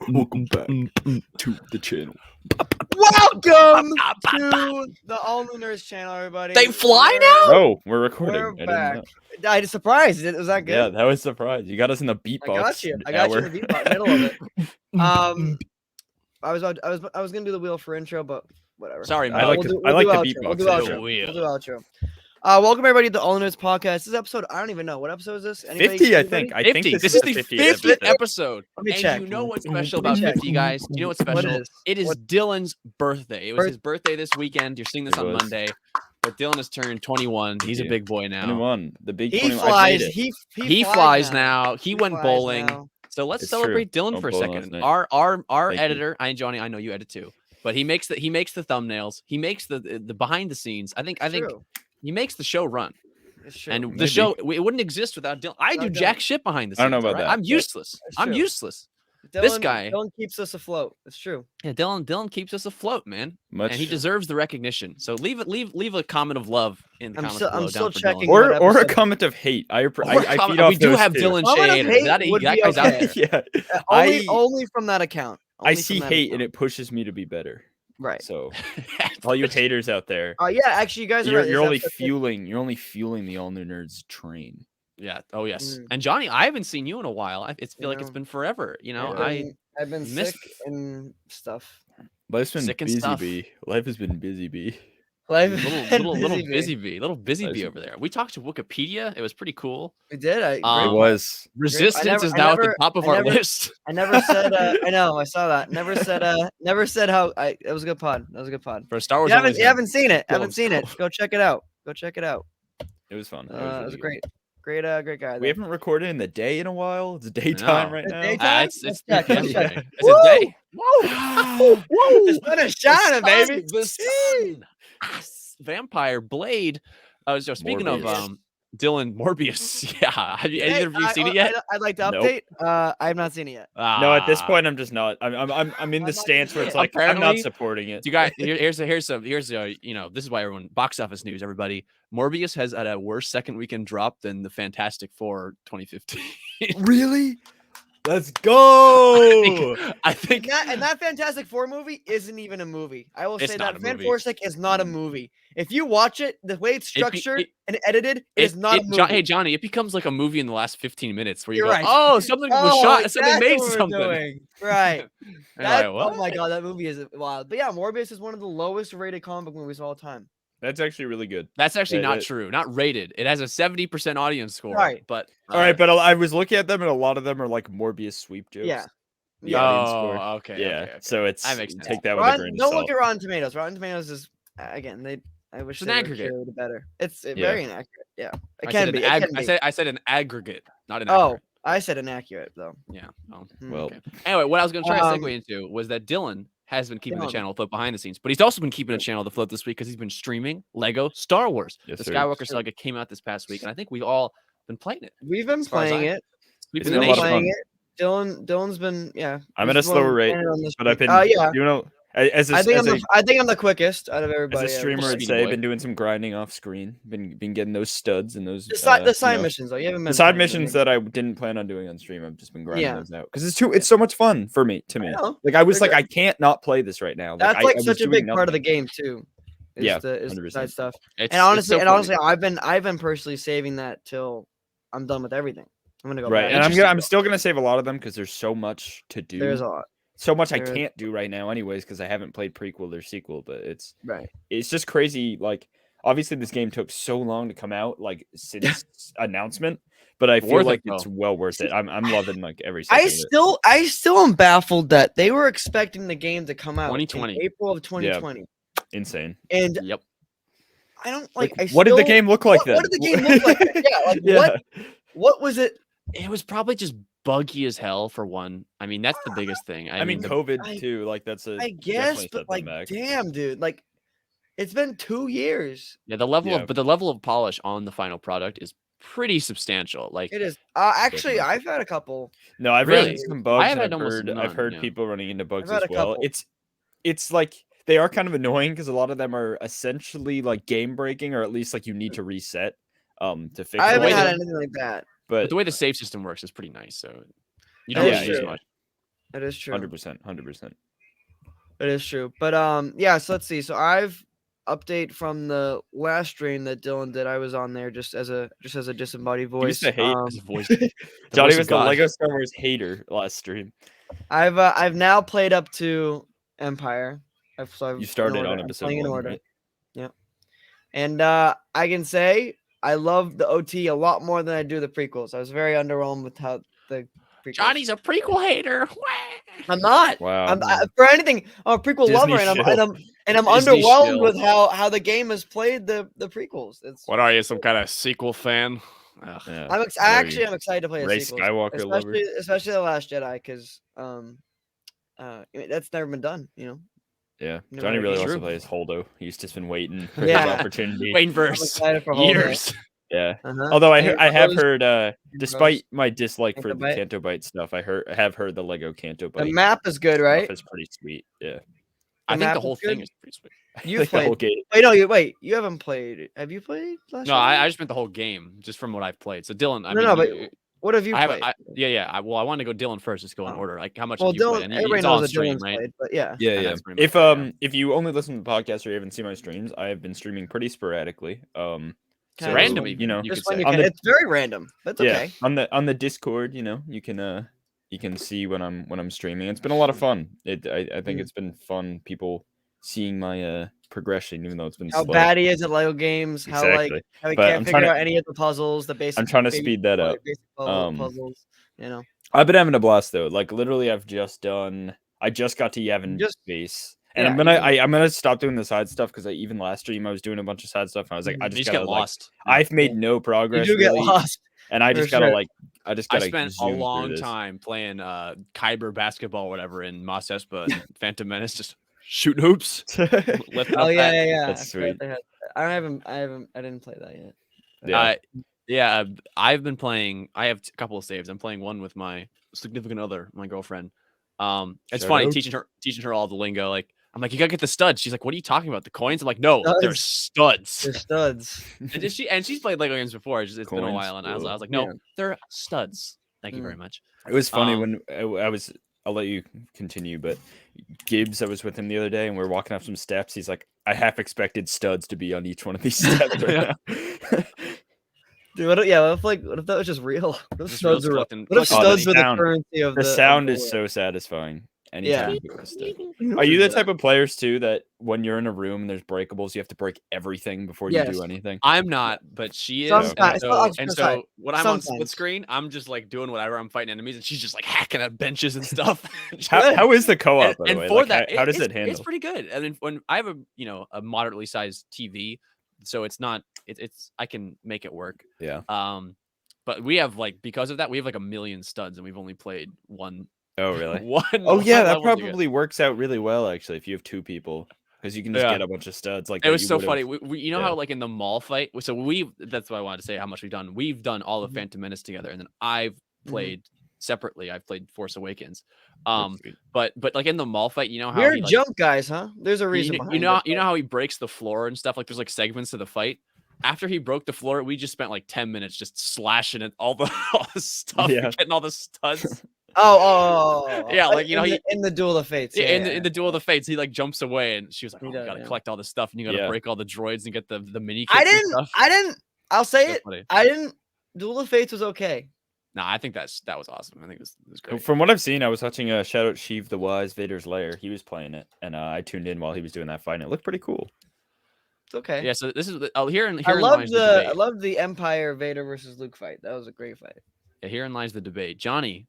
Welcome back to the channel. Welcome to the All New Nerds channel, everybody. They fly now? Oh, we're recording. We're back. I was surprised. Was that good? Yeah, that was a surprise. You got us in the beatbox. I got you in the beatbox middle of it. I was gonna do the wheel for intro, but whatever. Sorry, I like the beatbox. We'll do outro. Welcome everybody to the All New Nerds podcast. This is episode, I don't even know what episode is this. 50, I think. I think this is the 50th episode. Let me and check. you know what's special about 50, guys? You know what's special? It is Dylan's birthday. It was his birthday this weekend. You're seeing this on Monday. But Dylan has turned 21. He's a big boy now. 21. The big he 21. flies. He flies now. He went bowling. Now. So let's celebrate Dylan for a second. Our editor, Johnny, I know you edit too, but he makes the thumbnails. He makes the behind the scenes. I think he makes the show run. And the show it wouldn't exist without Dylan. I do jack shit behind the scenes. I don't know about that. I'm useless. I'm useless. Dylan keeps us afloat. It's true. Yeah, Dylan keeps us afloat, man. And he deserves the recognition. So leave a comment of love in the comments below. I'm still checking. Or a comment of hate. I feed off. We do have Dylan Shea haters. That guy's out there. Yeah. Only from that account. I see hate and it pushes me to be better. Right. So all you haters out there. Yeah, actually you guys are you're only fueling the All New Nerds train. Yeah. Oh yes. And Johnny, I haven't seen you in a while. I feel like it's been forever. You know, I've been sick and stuff. Life's been busy bee. Life has been busy bee. Little busy bee over there. We talked to Wikipedia. It was pretty cool. We did. It was. Resistance is now at the top of our list. I never said. I know. I saw that. Never said how. It was a good pod. That was a good pod. For a Star Wars. You haven't seen it. Haven't seen it. Go check it out. It was fun. It was great. Great guy. We haven't recorded in the day in a while. It's daytime right now. It's a day. Whoa! The sun is shining, baby. The sun. Vampire Blade. So speaking of Dylan Morbius, yeah. Have you either of you seen it yet? I'd like to update. I have not seen it yet. No, at this point, I'm just not. I'm in the stance where it's like I'm not supporting it. You guys, here's this is why everyone box office news. Everybody, Morbius has had a worse second weekend drop than the Fantastic Four 2015. Really? Let's go. I think that Fantastic Four movie isn't even a movie. I will say that Fantastic is not a movie. If you watch it, the way it's structured and edited, it's not a movie. Hey Johnny, it becomes like a movie in the last 15 minutes where you go, right. oh, something was shot, something made something. Right. Oh my god, that movie is wild. But yeah, Morbius is one of the lowest rated comic book movies of all time. That's actually really good. That's actually not true. Not rated. It has a 70% audience score. Right. But all right, but I was looking at them and a lot of them are like Morbius sweep jokes. Yeah. Okay. Yeah. Okay. So it's that makes sense. take that with a grain of salt. Don't look at Rotten Tomatoes. Rotten Tomatoes is again I wish it's an aggregate. Better. It's very inaccurate. Yeah. I said an aggregate, not an accurate. I said inaccurate though. Yeah. Well. Okay. Anyway, what I was going to try to segue into was that Dylan has been keeping the channel afloat behind the scenes, but he's also been keeping the channel afloat this week because he's been streaming Lego Star Wars. The Skywalker Saga came out this past week, and I think we've all been playing it. We've been playing it. Sweeping the nation. Dylan's been I'm at a slower rate, but I've been I think I'm the quickest out of everybody. As a streamer, I'd say I've been doing some grinding off screen. Been getting those studs and those the side missions. Though you haven't been the side missions that I didn't plan on doing on stream. I've just been grinding those out because it's so much fun for me. Like I was like, I can't not play this right now. That's like such a big part of the game too. Is the side stuff. And honestly, I've been personally saving that till I'm done with everything. I'm gonna go right, and I'm still gonna save a lot of them because there's so much to do. There's a lot. So much I can't do right now, anyways, because I haven't played prequel or sequel. But it's just crazy. Like, obviously, this game took so long to come out, like since announcement. But I feel like it's well worth it. I'm loving like every second. I still am baffled that they were expecting the game to come out 2020, in April of 2020. Yeah. Insane. And I don't like. What did the game look like then? What did the game look like? Yeah, what was it? It was probably just buggy as hell for one. I mean, that's the biggest thing. I mean, COVID too. Like that's I guess, but like, damn, dude, like it's been 2 years. Yeah, the level of polish on the final product is pretty substantial. Like it is. Actually, I've had a couple. No, I've run into some bugs. I've heard people running into bugs as well. It's like they are kind of annoying because a lot of them are essentially like game breaking, or at least like you need to reset to fix. I haven't had anything like that. But the way the save system works is pretty nice. So you don't really use much. That is true. 100%. It is true. But yeah. So let's see. So I've update from the last stream that Dylan did. I was on there just as a disembodied voice. He used to hate as a voice. Johnny was the Lego Star Wars hater last stream. I've now played up to Empire. You started on episode 1, right? Yeah. And I can say I love the OT a lot more than I do the prequels. I was very underwhelmed with how the prequels. Johnny's a prequel hater. I'm not. Wow. For anything, I'm a prequel lover, and I'm underwhelmed with how the game has played the prequels. What are you, some kind of sequel fan? Yeah. I'm excited to play a sequel. Skywalker lover, especially the Last Jedi, because that's never been done. Yeah, Johnny really wants to play as Holdo. He's just been waiting for his opportunity. Waiting for years. Yeah. Although I have heard, despite my dislike for the Canto Bite stuff, I have heard the Lego Canto Bite. The map is good, right? It's pretty sweet. Yeah. I think the whole thing is pretty sweet. You've played the whole game. Wait, you haven't played it. Have you played Last No, I just meant the whole game, just from what I've played. So Dylan, but what have you played? I want to go Dylan first. Just go in order. Like how much? Well, have you Dylan, played? everybody knows that Dylan's played, but yeah. Yeah. If you only listen to the podcast or you haven't seen my streams, I have been streaming pretty sporadically. So randomly, you could say. It's very random. That's okay. On the Discord, you can see when I'm streaming. It's been a lot of fun. I think it's been fun. People seeing my progression, even though it's been how slow. bad he is at Lego games. Exactly. How he can't figure out any of the puzzles. The basic. I'm trying to speed that up. Puzzles. I've been having a blast though. Like literally, I just got to Yavin base. And I'm gonna stop doing the side stuff because even last stream I was doing a bunch of side stuff and I was like, I just gotta get lost. I've made no progress. You do get lost. And I just gotta I spent a long time playing Kyber basketball or whatever in Mos Espa and Phantom Menace, just shooting hoops. Yeah. That's sweet. I didn't play that yet. Yeah. I've been playing. I have a couple of saves. I'm playing one with my significant other, my girlfriend. It's funny teaching her all the lingo. Like I'm like, you gotta get the studs. She's like, what are you talking about? The coins? I'm like, no, they're studs. They're studs. and she's played Lego games before. It's been a while, and I was like, no, they're studs. Thank you very much. It was funny when I'll let you continue, but Gibbs, I was with him the other day, and we were walking up some steps. He's like, I half expected studs to be on each one of these steps right now. Dude, what if that was just real? What if studs were the currency of the sound is so satisfying. Anytime Are you the type of players too that when you're in a room and there's breakables, you have to break everything before you do anything? I'm not, but she is. So when I'm on split screen, I'm just like doing whatever. I'm fighting enemies, and she's just like hacking at benches and stuff. How is the co-op? By the way, for that, how does it handle? It's pretty good. I mean, when I have a moderately sized TV, so it's not. It's I can make it work. Yeah. But we have because of that, we have 1 million studs, and we've only played one. Oh really? That probably works out really well actually if you have 2 people because you can just get a bunch of studs. Like it was so funny. We how in the mall fight. So that's what I wanted to say. How much we've done. We've done all of Phantom Menace together, and then I've played separately. I've played Force Awakens. But in the mall fight, how we're jump guys, huh? There's a reason. You know how he breaks the floor and stuff. Like there's segments of the fight. After he broke the floor, we just spent 10 minutes just slashing at all the stuff, getting all the studs. Yeah, in the Duel of Fates. In the Duel of the Fates, he jumps away, and she was like, "Oh, you gotta collect all this stuff, and you gotta break all the droids and get the mini kits." I didn't. I'll say it. Funny. I didn't. Duel of Fates was okay. No, I think that was awesome. I think it was great. From what I've seen, I was watching shout out Sheev the Wise, Vader's Lair. He was playing it, and I tuned in while he was doing that fight, and it looked pretty cool. It's okay. Yeah, so this is here. I love the Empire Vader versus Luke fight. That was a great fight. Yeah, herein lies the debate. Johnny,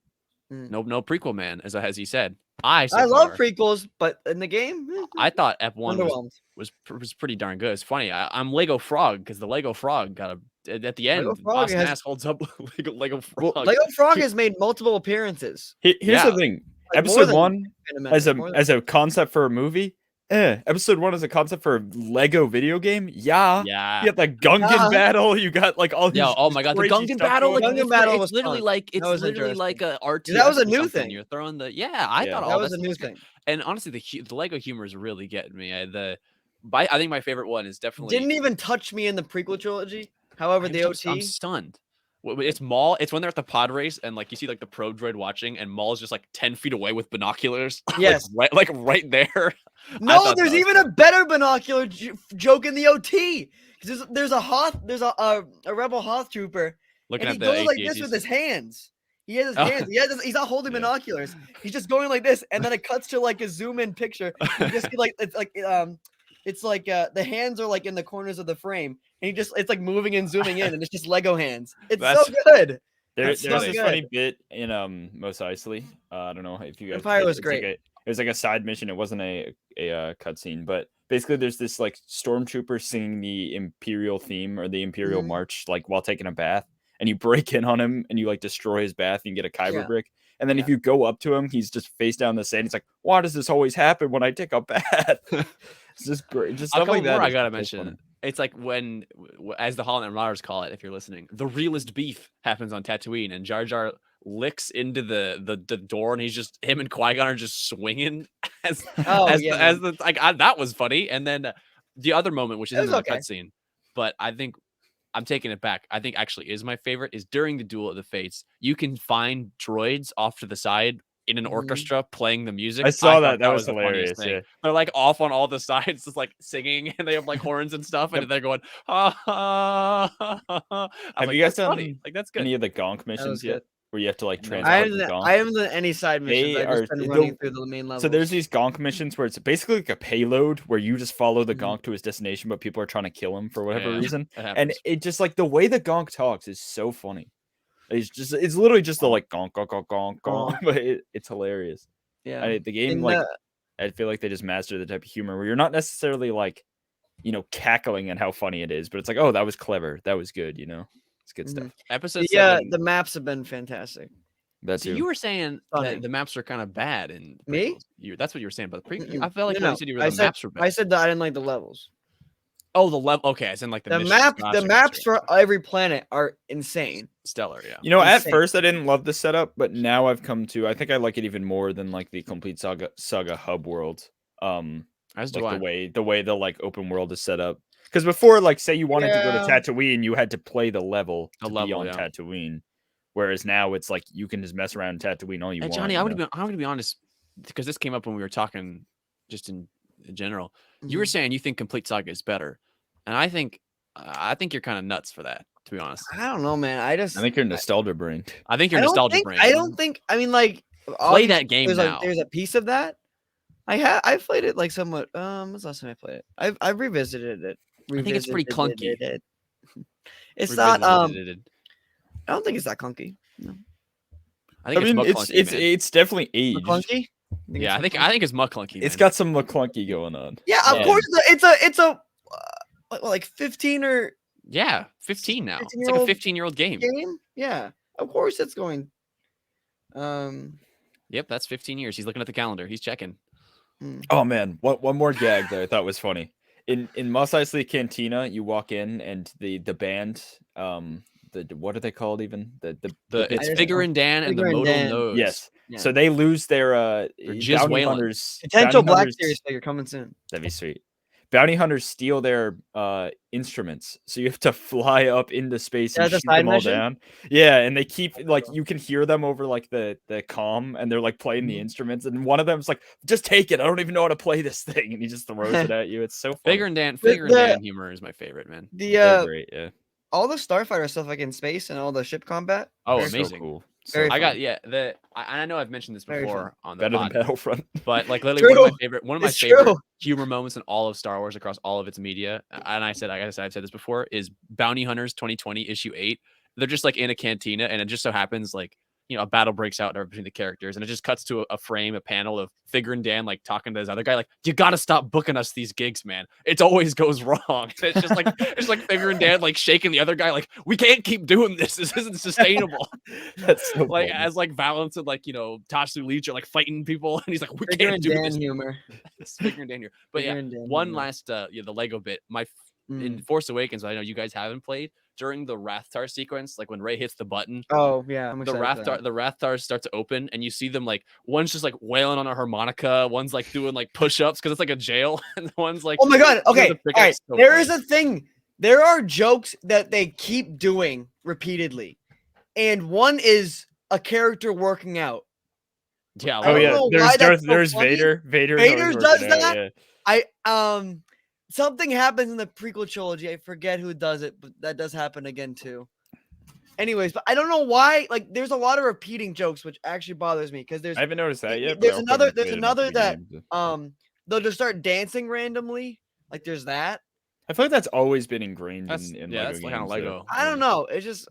no prequel man, as he said. I love prequels, but in the game, I thought Ep 1 was pretty darn good. It's funny. I'm Lego Frog because the Lego Frog got at the end. Boss Nass holds up Lego Frog. Well, Lego Frog has made multiple appearances. Here's the thing: Episode 1 as a concept for a movie. Episode 1 is a concept for a Lego video game. Yeah. You got the Gungan battle. You got all these. Oh my god, the Gungan battle! Was literally like a art. That was a new thing. You're throwing the I thought that was a new thing. And honestly, the Lego humor is really getting me. I think my favorite one is definitely didn't even touch me in the prequel trilogy. However, the OT. I'm stunned. It's Maul. It's when they're at the pod race and like you see like the pro droid watching, and Maul's just like 10 feet away with binoculars. Yes, like right there. No, there's even a better binocular joke in the OT. There's a rebel Hoth trooper, looking and at he the goes like AT-ATs. this with his hands. He has his hands. He's not holding binoculars. He's just going like this, and then it cuts to like a zoom in picture. You just see like it's like the hands are like in the corners of the frame, and it's like moving and zooming in, and it's just Lego hands. It's so good. There's this funny bit in Mos Eisley. I don't know if you guys. Empire was great. It was like a side mission. It wasn't a cutscene, but basically there's this like stormtrooper singing the Imperial theme or the Imperial March like while taking a bath, and you break in on him and you like destroy his bath and you get a Kyber brick. And then if you go up to him, he's just face down the sand. He's like, "Why does this always happen when I take a bath?" It's just great. Just stuff like that. I gotta mention. It's like when, as the Holland Marauders call it, if you're listening, the realest beef happens on Tatooine, and Jar Jar licks into the door, and he's just him and Qui-Gon are just swinging that was funny. And then the other moment, which is in the cutscene, but I think I'm taking it back. I think actually is my favorite is during the Duel of the Fates. You can find droids off to the side in an orchestra playing the music. I saw that. That was hilarious. Yeah. They're like off on all the sides, just like singing, and they have like horns and stuff, and they're going, ha ha ha. Have you guys done like that's good. Any of the Gonk missions yet? Where you have to like transport the Gonk? I haven't done any side missions. I've just been running through the main levels. So there's these Gonk missions where it's basically like a payload where you just follow the Gonk to his destination, but people are trying to kill him for whatever reason. And it just like the way the Gonk talks is so funny. It's literally just the like gonk gonk gonk gonk gonk, but it's hilarious. Yeah, the game I feel like they just master the type of humor where you're not necessarily like, cackling at how funny it is, but it's like, oh, that was clever, that was good, it's good stuff. Episode 7, the maps have been fantastic. That's you were saying that the maps are kind of bad, and that's what you were saying about the prequel. I felt like you said the maps were bad. I said that I didn't like the levels. Oh, the level. Okay, as in like the maps for every planet are insane. Stellar, yeah. At first I didn't love the setup, but now I've come to I think I like it even more than like the complete saga hub world. As do like the way the like open world is set up. Because before, like, say you wanted to go to Tatooine, you had to play the level to be on Tatooine. Whereas now it's like you can just mess around in Tatooine all you want. Johnny, I'm gonna be honest, because this came up when we were talking just in general. You were saying you think complete saga is better, and I think you're kind of nuts for that, to be honest. I don't know, man. I think you're nostalgia brained. I think you're nostalgia brained. I don't think. I mean, like, play that game now. There's a piece of that. I've played it like somewhat. When's the last time I played it? I've revisited it. I think it's pretty clunky. It's not. I don't think it's that clunky. No. I mean, it's definitely aged. McClunky? Yeah, I think it's McClunky. It's got some McClunky going on. Yeah, of course. It's a like 15 or 15 now. It's like a 15-year-old game. Yeah, of course it's going. Yep, that's 15 years. He's looking at the calendar. He's checking. Oh man, one more gag that I thought was funny. In Mos Eisley Cantina, you walk in and the band, what are they called even? It's Figure and Dan and the Modal Nose. Yes. Yeah. So they lose their bounty hunters. Potential Black Series figure coming soon. That'd be sweet. Bounty hunters steal their instruments, so you have to fly up into space and shoot them all down. Yeah, and they keep like you can hear them over like the comm, and they're like playing the instruments. And one of them's like, "Just take it. I don't even know how to play this thing," and he just throws it at you. It's so funny. Figure and Dan humor is my favorite, man. They're great, yeah. All the Starfighter stuff like in space and all the ship combat. Oh, amazing! So cool. I know I've mentioned this before on the better than Battlefront, but like literally one of my favorite humor moments in all of Star Wars across all of its media. And I've said this before, is Bounty Hunters 2020 issue 8. They're just like in a cantina, and it just so happens like a battle breaks out between the characters, and it just cuts to a panel of Figure and Dan like talking to this other guy, like, "You got to stop booking us these gigs, man. It always goes wrong." It's just like Figure and Dan like shaking the other guy, like, "We can't keep doing this. This isn't sustainable." That's so like funny. As like Valance and like Tashu Leach are like fighting people, and he's like, "We can't do this." Humor. Figure and Dan humor. But one last the Lego bit. In Force Awakens, I know you guys haven't played. During the Rathtar sequence, like when Rey hits the button, the Rathars start to open, and you see them like one's just like wailing on a harmonica, one's like doing like push-ups because it's like a jail, and one's like, oh my god, okay, all right. There is a thing. There are jokes that they keep doing repeatedly. and one is a character working out. Yeah. Oh yeah. There's so Vader. Vader does that. Yeah. Something happens in the prequel trilogy. I forget who does it, but that does happen again too. Anyways, but I don't know why. Like, there's a lot of repeating jokes, which actually bothers me because I haven't noticed that yet. There's another that they'll just start dancing randomly. Like, there's that. I feel like that's always been ingrained in yeah, Lego that's games. Kind of Lego. I don't know. It just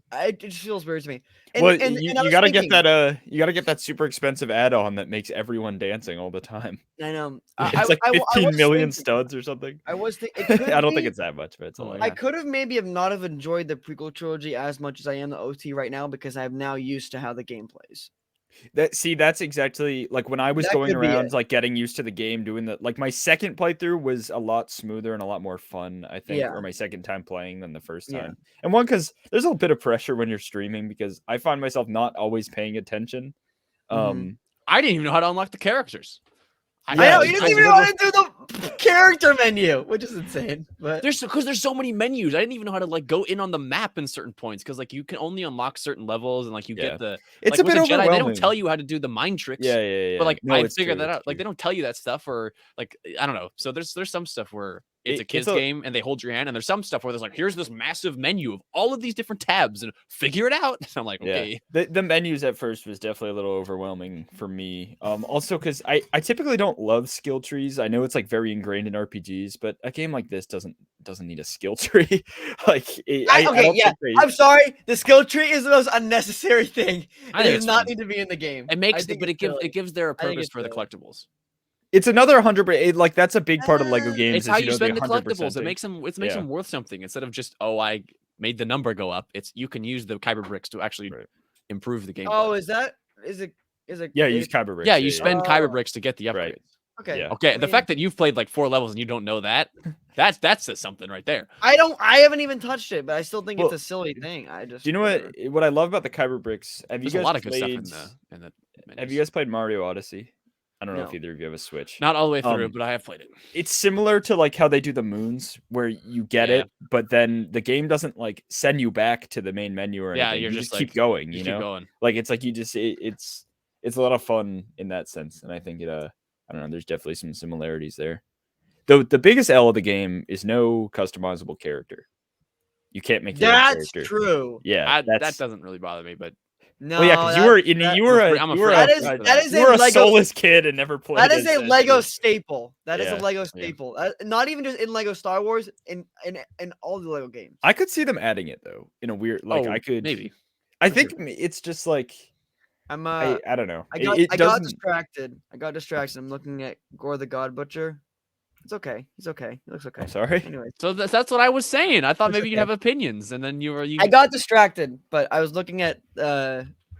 feels weird to me. And you gotta get that you gotta get that super expensive add-on that makes everyone dancing all the time. I know. It's like 15 million studs or something. I was thinking. I don't think it's that much, but it's a lot. I could have not have enjoyed the prequel trilogy as much as I am the OT right now because I'm now used to how the game plays. That's exactly like when I was going around like getting used to the game, doing my second playthrough was a lot smoother and a lot more fun, I think, or my second time playing than the first time. And one, because there's a bit of pressure when you're streaming because I find myself not always paying attention. I didn't even know how to unlock the characters. I know you didn't even know how to do the character menu, which is insane. But there's so many menus. I didn't even know how to like go in on the map in certain points because like you can only unlock certain levels and like you get the. It's like, a bit overwhelming. Jedi, they don't tell you how to do the mind tricks. Yeah. But like I figured that out. Like they don't tell you that stuff, or like I don't know. So there's some stuff where it's a kids game and they hold your hand, and there's some stuff where there's like here's this massive menu of all of these different tabs and figure it out. And I'm like, okay. The menus at first was definitely a little overwhelming for me. Also because I typically don't love skill trees. I know it's like very ingrained in RPGs, but a game like this doesn't need a skill tree. I'm sorry. The skill tree is the most unnecessary thing. It does not need to be in the game. It gives their purpose for the collectibles. It's another 100%. Like that's a big part of Lego games. It's how you spend the collectibles. It makes them worth something instead of just I made the number go up. It's you can use the Kyber bricks to actually improve the game. Oh, is it? Yeah, use Kyber bricks. Yeah, you spend Kyber bricks to get the upgrades. Right. Okay. Yeah. Okay. The fact that you've played like 4 levels and you don't know that, that says something right there. I haven't even touched it, but I still think it's a silly thing. Do you know what I love about the Kyber bricks? There's a lot of good stuff in the have you guys played Mario Odyssey? I don't know if either of you have a Switch. Not all the way through, but I have played it. It's similar to like how they do the moons, where you get it, but then the game doesn't like send you back to the main menu or anything. You're you just keep going. You know, keep going. Like it's like you just it's a lot of fun in that sense, and I think it I don't know. There's definitely some similarities there. Though the biggest L of the game is no customizable character. You can't make your own character. That's true. Yeah, that doesn't really bother me, but. No, because you were a soulless kid and never played. That is a Lego staple. That is a Lego staple. Not even just in Lego Star Wars, in all the Lego games. I could see them adding it though in a weird I could maybe. I think it's just like I don't know. I got distracted. I'm looking at Gore the God Butcher. It's okay. He's okay. He looks okay. I'm sorry. Anyway, so that's what I was saying. I thought maybe you'd have opinions, and then you. I got distracted, but I was looking at.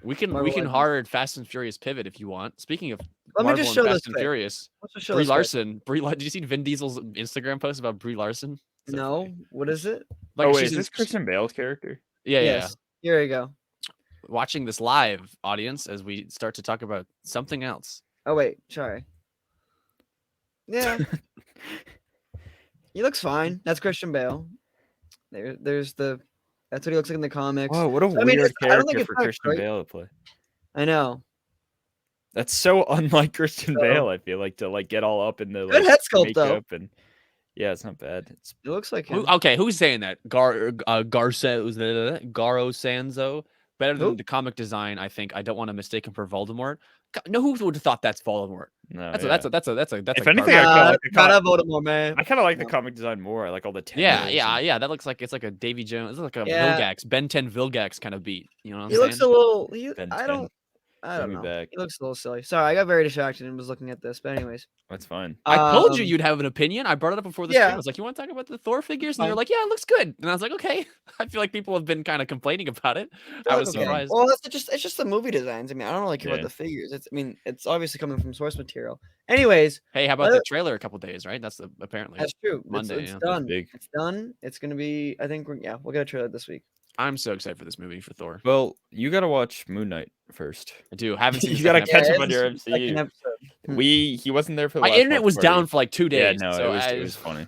We can hard Fast and Furious pivot if you want. Speaking of, let me just show Fast and Furious. Brie Larson. Did you see Vin Diesel's Instagram post about Brie Larson? No. What is it? Like, is this Christian Bale's character? Yeah. Yes. Yeah. Here we go. Watching this live, audience, as we start to talk about something else. Oh wait, sorry. Yeah. He looks fine. That's Christian Bale. There's the. That's what he looks like in the comics. Whoa, what a weird character for Christian Bale to play. I know. That's so unlike Christian Bale. I feel like to get all up in the good head sculpt though. And yeah, it's not bad. It looks like him. Okay, who's saying that? Garo Sanzo. Better than the comic design, I think. I don't want to mistake him for Voldemort. No, who would have thought that's Voldemort? No, that's a. If anything, I kind of Voldemort, man. I kind of like the comic design more. I like all the yeah. That looks like it's like a Davy Jones. It's like a Vilgax, Ben 10 Vilgax kind of beat. You know what I'm saying? He looks a little. I don't know. Back. He looks a little silly. Sorry, I got very distracted and was looking at this. But anyways, that's fine. I told you you'd have an opinion. I brought it up before the stream. I was like, "You want to talk about the Thor figures?" And you're like, "Yeah, it looks good." And I was like, "Okay." I feel like people have been kind of complaining about it. I was surprised. Well, it's just the movie designs. I mean, I don't really care about the figures. It's obviously coming from source material. Anyways, hey, how about the trailer? A couple days, right? That's apparently that's true. Monday. It's done. It's done. It's gonna be. I think we'll get a trailer this week. I'm so excited for this movie for Thor. Well, you got to watch Moon Knight first. I do. Haven't seen. You got to catch up on your MCU. He wasn't there for the my internet was down for like 2 days. Yeah, no, so it was funny.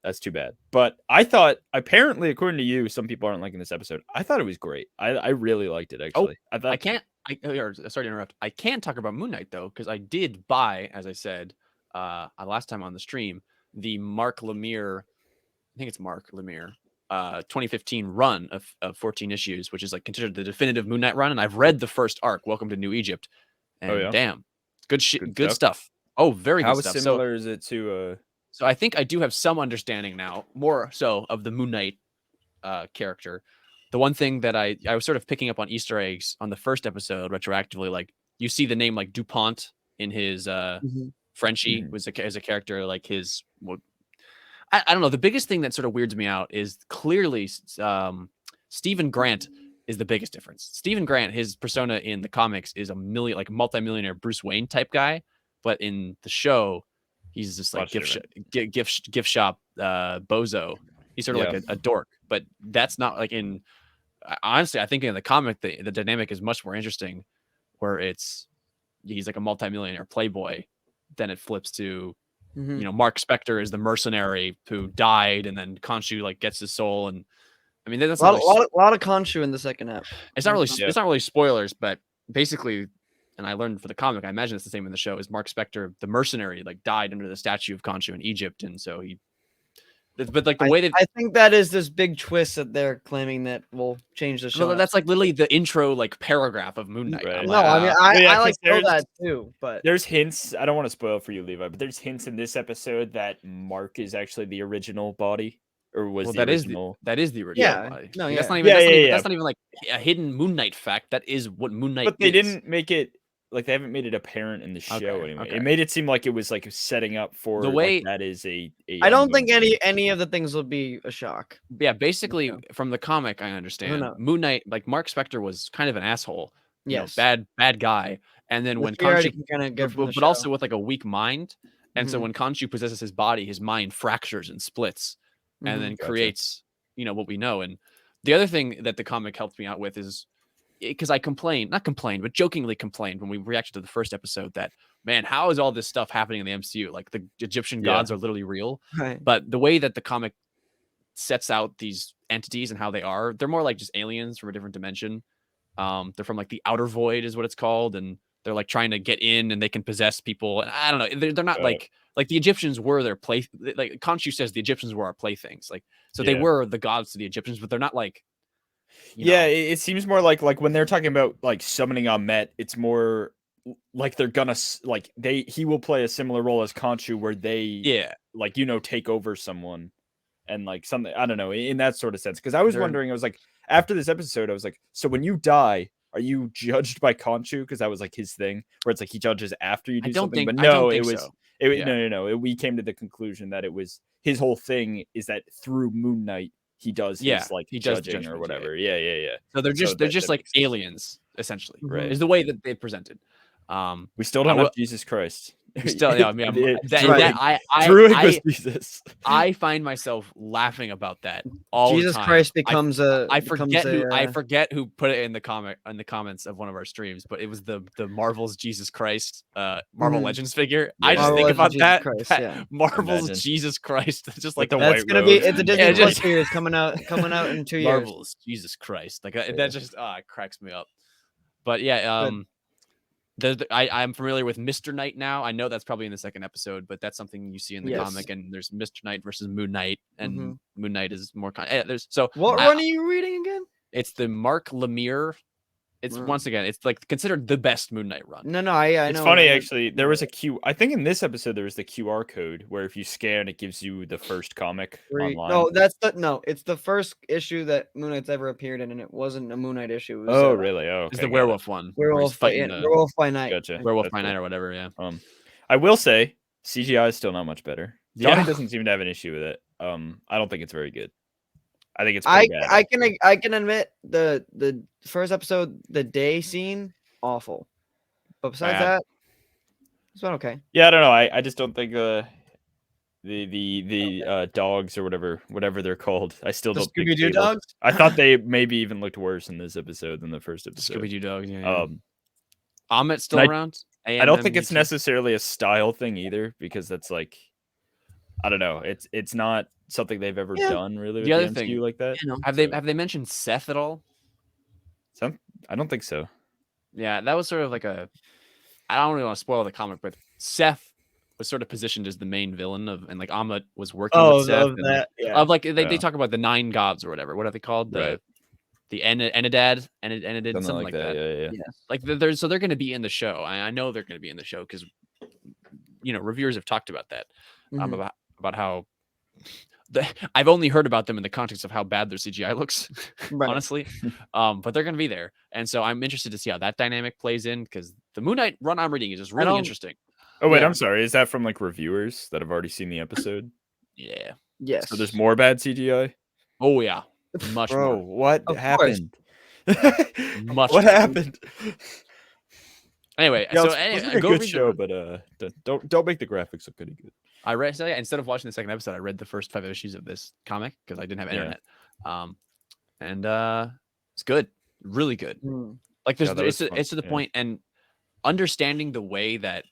That's too bad. But I thought, apparently, according to you, some people aren't liking this episode. I thought it was great. I really liked it, actually. Sorry to interrupt. I can't talk about Moon Knight, though, because I did buy, as I said last time on the stream, the Mark Lemire, I think it's Mark Lemire, 2015 run of 14 issues, which is like considered the definitive Moon Knight run. And I've read the first arc, Welcome to New Egypt. And damn, good stuff. Oh, very good stuff. How similar is it to... So I think I do have some understanding now, more so, of the Moon Knight character. The one thing that I was sort of picking up on Easter eggs on the first episode retroactively, like you see the name like DuPont in his Frenchie was as a character, like his... I don't know. The biggest thing that sort of weirds me out is clearly Stephen Grant is the biggest difference. Stephen Grant, his persona in the comics is a multi-millionaire Bruce Wayne type guy, but in the show, he's just like gift shop bozo. He's sort of like a dork, but that's not like in. Honestly, I think in the comic the dynamic is much more interesting, where he's like a multi-millionaire playboy. Then it flips to. Mark Spector is the mercenary who died, and then Khonshu like gets his soul, and I mean that's a lot of Khonshu in the second half. It's not really spoilers, but basically, and I learned for the comic, I imagine it's the same in the show. Is Mark Spector the mercenary like died under the statue of Khonshu in Egypt, and so he. But like the way that I think that is this big twist that they're claiming that will change the show. Well, that's like literally the intro like paragraph of Moon Knight. Right. No, I mean I like know that too, but there's hints. I don't want to spoil for you, Levi, but there's hints in this episode that Mark is actually the original body, or was the original? That is the original body. No, that's not even that's not even like a hidden Moon Knight fact. That is what Moon Knight. But they didn't make it. Like they haven't made it apparent in the show anyway. Okay. It made it seem like it was like setting up for the way like, that is a I don't think any of the things will be a shock. Yeah, basically from the comic, I understand Moon Knight, like Mark Spector was kind of an asshole. Yes, bad guy. And then when Khonshu kind of get but also with like a weak mind, and so when Khonshu possesses his body, his mind fractures and splits, and then creates what we know. And the other thing that the comic helped me out with is. Because I but jokingly complained when we reacted to the first episode that, man, how is all this stuff happening in the MCU? Like the Egyptian gods are literally real. Right. But the way that the comic sets out these entities and how they're more like just aliens from a different dimension. They're from like the outer void is what it's called. And they're like trying to get in and they can possess people. And I don't know. They're not like the Egyptians were their like Khonshu says the Egyptians were our playthings. Like, so they were the gods to the Egyptians, but they're not like, it seems more like when they're talking about like summoning Ahmet, it's more like they're gonna like he will play a similar role as Khonshu where they like take over someone and like something I don't know in that sort of sense because I was wondering I was like after this episode I was like so when you die are you judged by Khonshu because that was like his thing where it's like he judges after you do something but no it was no we came to the conclusion that it was his whole thing is that through Moon Knight he does his like judging or whatever. Yeah. So they're just like aliens, essentially. Right. Is the way that they present it. We still don't have Jesus Christ. We still, I find myself laughing about that all Jesus the time. Christ becomes I forget who put it in the comments of one of our streams, but it was the Marvel's Jesus Christ Marvel Legends figure. I just think about that Marvel's Jesus Christ, just like the that's white gonna robe. be it's a Disney Plus series coming out in 2 years. Marvel's Jesus Christ, like that just it cracks me up. But I'm familiar with Mr. Knight now. I know that's probably in the second episode, but that's something you see in the comic. And there's Mr. Knight versus Moon Knight, and Moon Knight is more. What run are you reading again? It's the Mark Lemire. It's once again, it's like considered the best Moon Knight run. No, I know. It's funny actually. There was I think in this episode there was the QR code where if you scan, it gives you the first comic online. No, it's the first issue that Moon Knight's ever appeared in, and it wasn't a Moon Knight issue. It was, really? Oh, okay. It's the werewolf one. Werewolf by Night. Gotcha. Werewolf by Night or whatever. Yeah. I will say CGI is still not much better. Johnny doesn't seem to have an issue with it. I don't think it's very good. I think it's pretty bad. I can admit the first episode, the day scene, awful. But besides that, it's been okay. Yeah, I don't know. I just don't think the dogs or whatever they're called. I still don't think Scooby-Doo dogs. I thought they maybe even looked worse in this episode than the first episode. Scooby-Doo dogs. Yeah. Ahmet's still around. I don't think it's necessarily a style thing either because that's like I don't know. It's not something they've ever done really with the other MCU thing, like that. Have they mentioned Seth at all? I don't think so. Yeah, that was sort of like I don't really want to spoil the comic, but Seth was sort of positioned as the main villain and like Ammit was working with Seth. They talk about the 9 gods or whatever. What are they called? The Enidad, something like that. Yeah. Like so they're going to be in the show. I know they're going to be in the show because reviewers have talked about that. About how I've only heard about them in the context of how bad their CGI looks, honestly. But they're going to be there, and so I'm interested to see how that dynamic plays in because the Moon Knight run I'm reading is just really interesting. Oh wait, I'm sorry. Is that from like reviewers that have already seen the episode? Yeah. Yes. So there's more bad CGI. Oh yeah, much Bro, more. What happened? What happened? Anyway, yeah, so a good show, but don't make the graphics look pretty good. I read instead of watching the second episode, I read the first 5 issues of this comic because I didn't have internet. And it's good, really good. Like it's to the point, and understanding the way that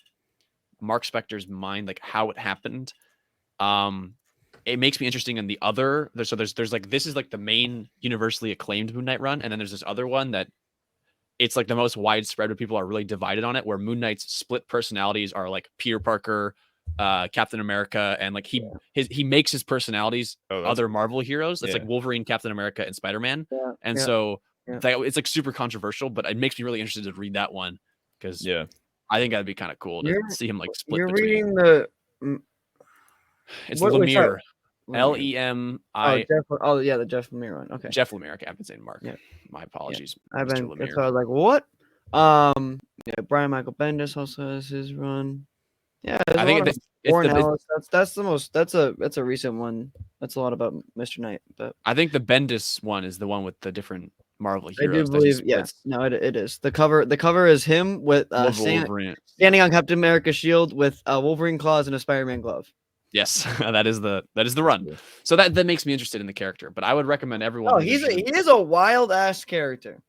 Mark Spector's mind, like how it happened, it makes me interesting in the other. There's like this is like the main universally acclaimed Moon Knight run, and then there's this other one that it's like the most widespread, where people are really divided on it, where Moon Knight's split personalities are like Peter Parker, Captain America, and like he makes his personalities other Marvel heroes. It's like Wolverine, Captain America, and Spider-Man. So it's like super controversial, but it makes me really interested to read that one because I think that'd be kind of cool to see him like split. You're between. reading the. It's Lemire. Lemire. The Jeff Lemire one. Okay. Jeff Lemire. I've been saying Mark. Yeah. My apologies. Yeah. That's why I was like, what? Brian Michael Bendis also has his run. Yeah, I think that's a recent one. That's a lot about Mr. Knight, but I think the Bendis one is the one with the different Marvel heroes. I do believe, it is. The cover is him with standing on Captain America's shield with Wolverine claws and a Spider-Man glove. Yes, that is the run. So that makes me interested in the character. But I would recommend everyone. Oh, he is a wild ass character.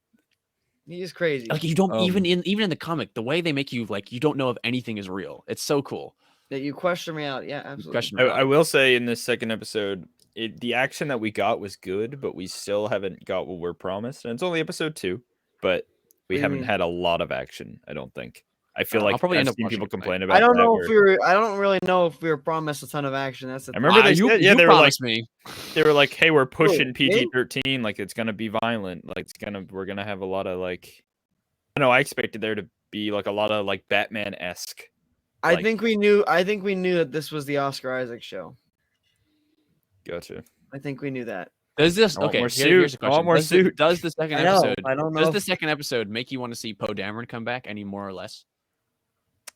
He's crazy. Like you don't even in the comic, the way they make you like you don't know if anything is real. It's so cool that you question reality. Yeah, absolutely. I will say in this second episode, the action that we got was good, but we still haven't got what we're promised. And it's only episode 2, but we haven't had a lot of action. I don't think. I feel like I've probably seen people complain about. I don't know if I don't really know if we were promised a ton of action. That's. I remember they said, they were like me. They were like, "Hey, we're pushing PG-13. Like it's gonna be violent. Like we're gonna have a lot of like." I know. I expected there to be like a lot of like Batman-esque. I think we knew that this was the Oscar Isaac show. Gotcha. I think we knew that. Does this here's a question. Does the second episode? I don't know. Does the second episode make you want to see Poe Dameron come back any more or less?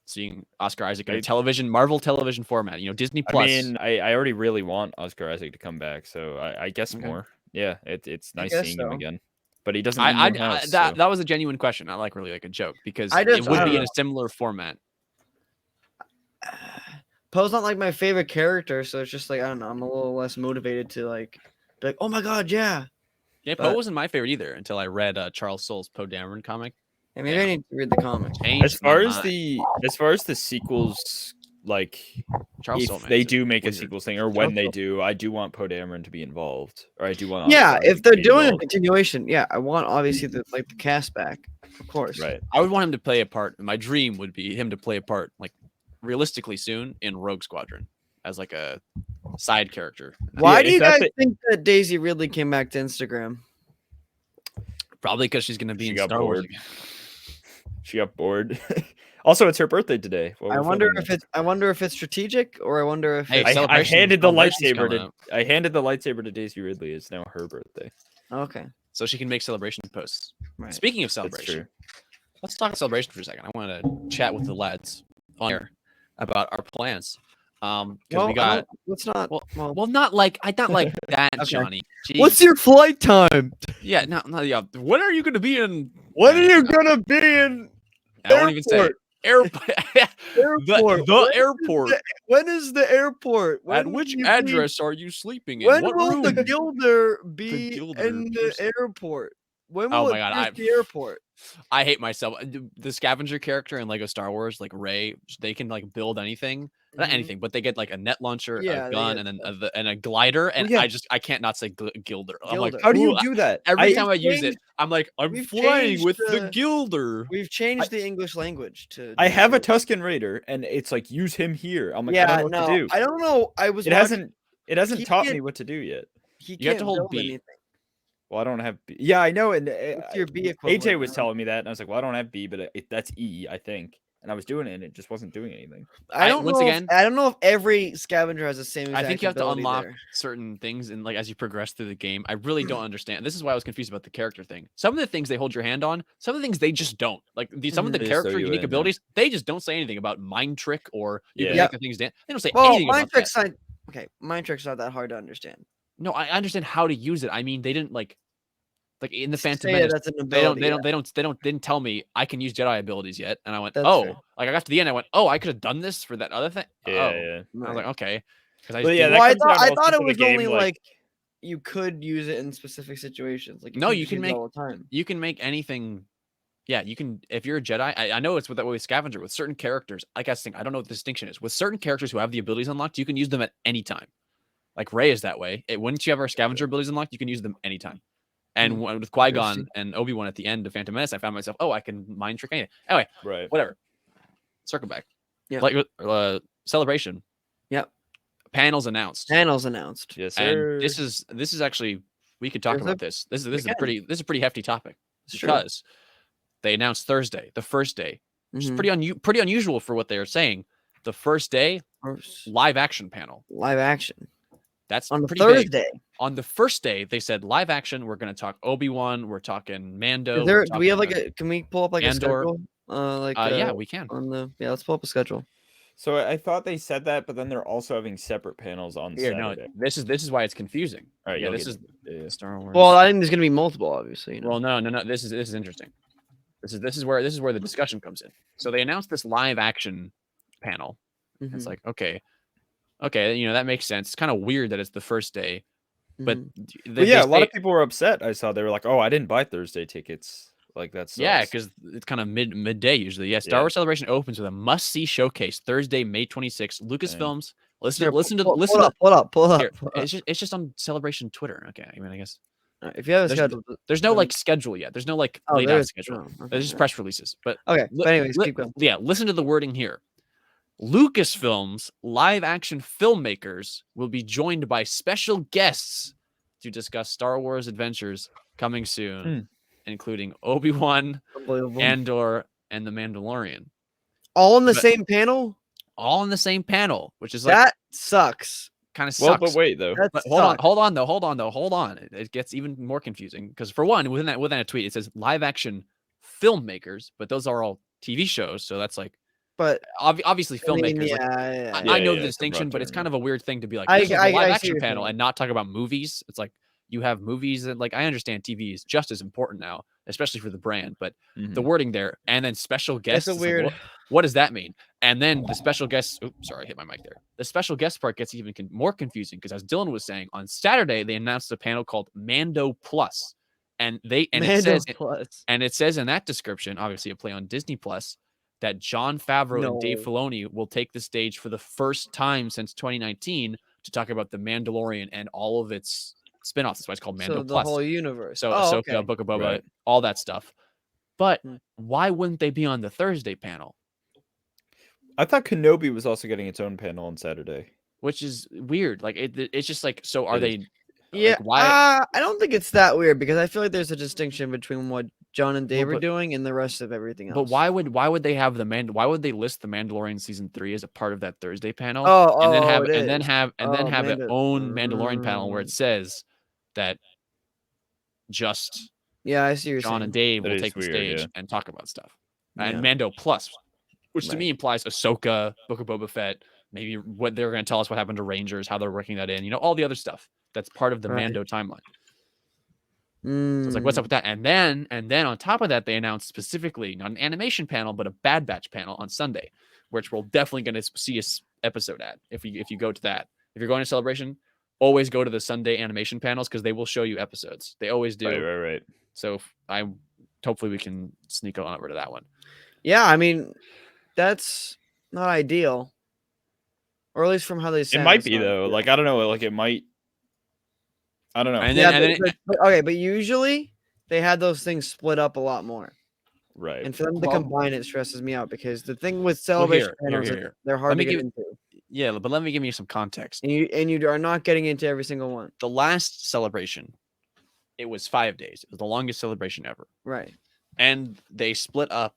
Seeing Oscar Isaac in a Marvel television format, Disney Plus. I mean, I already really want Oscar Isaac to come back, so I guess more. Yeah, it's nice seeing him again. But he doesn't. That was a genuine question. Not like really like a joke because it would be in a similar format. Poe's not like my favorite character, so it's just like I don't know. I'm a little less motivated to like be like, oh my god, yeah. Yeah, Poe wasn't my favorite either until I read Charles Soule's Poe Dameron comic. I mean, I need to read the comic. As far as the sequels, like if they do make a sequels thing, or when they do, I do want Poe Dameron to be involved, or I do want. Yeah, if they're doing a continuation, I want obviously the cast back, of course. Right. I would want him to play a part. My dream would be him to play a part, like realistically soon in Rogue Squadron as like a side character. Why do you guys think that Daisy Ridley came back to Instagram? Probably because she's going to be in Star Wars again. She got bored. Also, it's her birthday today. I wonder if it's strategic, or I wonder if I handed the lightsaber to Daisy Ridley. It's now her birthday. Okay, so she can make celebration posts. Right. Speaking of celebration, let's talk celebration for a second. I want to chat with the lads on here about our plans. Because we got. Let's not. Well, not like that, okay. Johnny. Jeez. What's your flight time? Yeah, when are you going to be in? When are you going to be in? I won't even say airport. The airport. When is the airport? At which address are you sleeping in? When what will room? the Gilder be in the airport? When will my God, the airport? I hate myself. The scavenger character in Lego Star Wars, like Rey, they can like build anything. Not anything, but they get like a net launcher, a gun, and then a glider, and I can't not say gilder. I'm like, how do you do that? Every time I use it, I'm like, I'm flying with the gilder. We've changed the English language to. I have a Tusken Raider, and it's like use him here. I'm like, I don't know what to do. I don't know. It hasn't taught me what to do yet. You have to hold B. Anything. Well, I don't have B. Yeah, I know. And what's your B equivalent? AJ was telling me that, and I was like, well, I don't have B, but that's E, I think. And I was doing it, and it just wasn't doing anything. I don't know if every scavenger has the same exact I think you have to unlock there. certain things, and like as you progress through the game, I really don't understand. This is why I was confused about the character thing. Some of the things they hold your hand on, some of the things they just don't. Like some of the character unique abilities, they just don't say anything about mind trick or you can make the things dance. They don't say anything about that. Mind trick's not that hard to understand. No, I understand how to use it. I mean, they didn't like in the Phantom Menace, that's an ability, they didn't tell me I can use Jedi abilities yet. And I went, that's oh, fair. Like I got to the end, I went, oh, I could have done this for that other thing. Yeah. I was like, okay. I thought it was only like you could use it in specific situations. Like you can make all the time. You can make anything. Yeah, you can. If you're a Jedi, I know it's with that way with Scavenger with certain characters. Like I think I don't know what the distinction is with certain characters who have the abilities unlocked. You can use them at any time. Like Rey is that way. Once you have our Scavenger abilities unlocked, you can use them anytime. And with Qui-Gon and Obi-Wan at the end of Phantom Menace, I found myself, I can mind trick anything. Anyway, whatever. Circle back. Yeah. Like Celebration. Yep. Panels announced. Yes, sir. And this is actually we could talk about this. This is a pretty hefty topic because they announced Thursday, the first day, which is pretty unusual for what they are saying. The first day, live action panel. Live action. That's on pretty Thursday. Big. On the first day, they said live action. We're going to talk Obi-Wan. We're talking Mando. Do we have can we pull up like Andor. A schedule? Yeah, we can. Let's pull up a schedule. So I thought they said that, but then they're also having separate panels on Saturday. No, this is why it's confusing. All right, this is Star Wars. Well, I think there's going to be multiple, obviously. Well, no. This is interesting. This is where the discussion comes in. So they announced this live action panel. It's like okay, that makes sense. It's kind of weird that it's the first day, but a lot of people were upset. I saw they were like, "Oh, I didn't buy Thursday tickets." Like that's because it's kind of midday usually. Yeah, Star Wars Celebration opens with a must-see showcase Thursday, May 26th. Lucasfilms. Pull up. Here, it's just on Celebration Twitter. Okay, I mean, I guess if you have a schedule, there's no like schedule yet. There's no like laid out schedule. There's just press releases. But okay. But anyways, keep going. Yeah, listen to the wording here. Lucasfilm's live-action filmmakers will be joined by special guests to discuss Star Wars adventures coming soon, including Obi-Wan, Andor, and The Mandalorian. All in the same panel? All in the same panel, which is like... That sucks. Kind of sucks. Well, but wait, though. Hold on. It gets even more confusing. Because for one, within that tweet, it says live-action filmmakers, but those are all TV shows, so that's like... But obviously filmmakers. I know the distinction, but it's kind of a weird thing to be like, this is a live action panel and not talk about movies. It's like you have movies and like I understand TV is just as important now, especially for the brand. But the wording there and then special guests. That's a weird. Like, what does that mean? And then the special guests. Oops, sorry, I hit my mic there. The special guest part gets even more confusing because as Dylan was saying on Saturday, they announced a panel called Mando Plus, and it says in that description, obviously a play on Disney Plus, that Jon Favreau and Dave Filoni will take the stage for the first time since 2019 to talk about The Mandalorian and all of its spinoffs. That's why it's called Mando Plus. The whole universe. So Ahsoka, Book of Boba, all that stuff. But why wouldn't they be on the Thursday panel? I thought Kenobi was also getting its own panel on Saturday. Which is weird. Like it's just like, so are they... Yeah, like, why? I don't think it's that weird because I feel like there's a distinction between what John and Dave are doing and the rest of everything else. But why would they have why would they list the Mandalorian season 3 as a part of that Thursday panel? And then have their own Mandalorian panel where it says that just I see John and Dave will take the stage and talk about stuff. And Mando Plus, which to me implies Ahsoka, Book of Boba Fett, maybe what they're going to tell us what happened to Rangers, how they're working that in, all the other stuff that's part of the Mando timeline. So it's like, what's up with that? And then on top of that, they announced specifically not an animation panel, but a Bad Batch panel on Sunday, which we're definitely going to see an episode at if you go to that. If you're going to Celebration, always go to the Sunday animation panels because they will show you episodes. They always do. Right. So hopefully we can sneak on over to that one. Yeah, I mean, that's not ideal. Or at least from how they sound. It might be though. Like I don't know. Like it might. I don't know. And yeah, then, but usually they had those things split up a lot more. Right. And for them to combine it stresses me out because the thing with celebration panels, they're hard to get into. Yeah, but let me give you some context. And you are not getting into every single one. The last celebration, it was 5 days. It was the longest celebration ever. Right. And they split up.